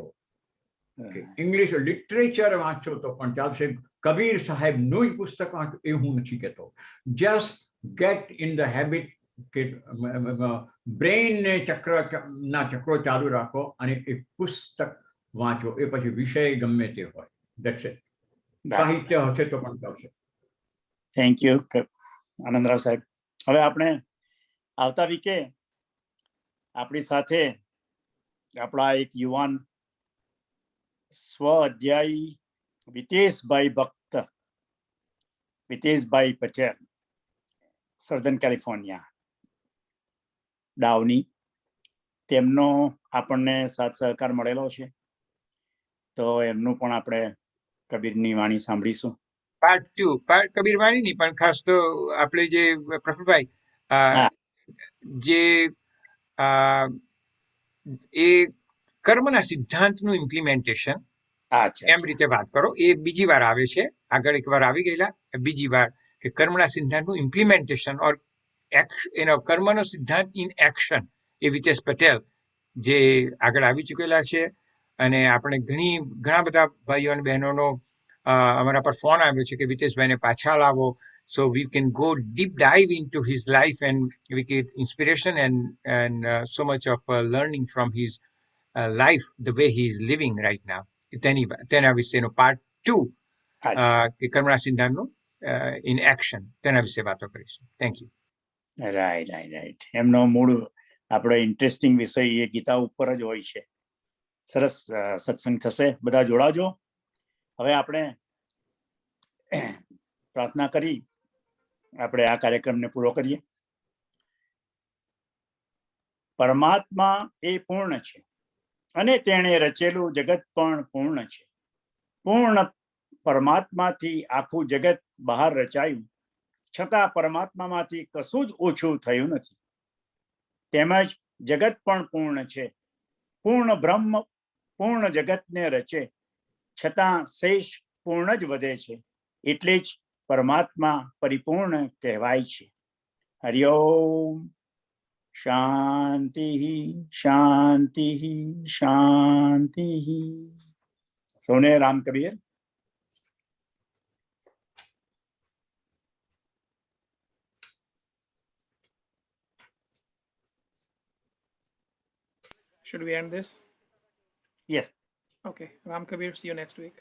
S4: ઇંગ્લિશ લિટરેચર વાંચો તો પણ ચાલશે. કબીર સાહેબનું જ પુસ્તક વાંચો એ હું નથી કહેતો. Just get in the habit કે બ્રેઇનને ચક્રો ચાલુ રાખો અને એક પુસ્તક વાંચો. એ પછી વિષય ગમે તે હોય, ધેટ્સ ઇટ. સાહિત્ય હશે તો પણ ચાલશે.
S2: થેન્ક યુ આનંદરાવ સાહેબ. હવે આપણે આવતા વીકે આપણી સાથે આપણા એક યુવાન સ્વ અધ્યાયી વિતેશભાઈ પટેલ, સર્ધન કેલિફોર્નિયા, ડાઉની, તેમનો આપણને સાથ સહકાર મળેલો છે. તો એમનું પણ આપણે કબીરની વાણી સાંભળીશું.
S3: પાર્ટ 2 કબીર વાણી નહીં પણ ખાસ તો આપણે જે પ્રફુલભાઈ
S2: હા.
S3: જે એ કર્મના સિદ્ધાંતનું ઇમ્પ્લિમેન્ટેશન
S2: અચ્છા
S3: એમ રીતે વાત કરો. એ બીજી વાર આવે છે. આગળ એક વાર આવી ગયેલા, બીજી વાર કે કર્મના સિદ્ધાંતનું ઇમ્પ્લિમેન્ટેશન ઓર એનો કર્મનો સિદ્ધાંત ઇન એક્શન એ વિતેશ પટેલ જે આગળ આવી ચૂકેલા છે. અને આપણે ઘણા બધા ભાઈઓ અને બહેનોનો અમારા પર ફોન આવ્યો છે કે વિતેશભાઈને પાછા લાવો, so we can go deep dive into his life and we get inspiration and so much of learning from his life, the way he is living right now. તેના વિશેનો પાર્ટ 2
S2: અચ્છા.
S3: કે કર્મના સિદ્ધાંતનું ઇન એક્શન તેના વિશે વાતો કરીશું. Thank you.
S2: Right. એમનો મૂળ આપણો ઇન્ટરેસ્ટિંગ વિષય એ ગીતા ઉપર જ હોય છે. સરસ સત્સંગ થશે, બધા જોડાજો. હવે આપણે પ્રાર્થના કરી આપણે આ કાર્યક્રમને પૂરો કરીએ. પરમાત્મા એ પૂર્ણ છે અને તેણે રચેલું જગત પણ પૂર્ણ છે. પૂર્ણ પરમાત્માથી આખું જગત બહાર રચાયું, છતાં પરમાત્મામાંથી કશું જ ઓછું થયું નથી. તેમજ જગત પણ પૂર્ણ છે. પૂર્ણ બ્રહ્મ પૂર્ણ જગતને રચે, છતાં શેષ પૂર્ણ જ વધે છે. એટલે જ પરમાત્મા પરિપૂર્ણ કહેવાય છે. હરિઓમ. શાંતિ શાંતિ શાંતિ. સૌને Ram Kabir.
S1: Should we end this?
S2: Yes.
S1: Okay. Ram Kabir, see you next week.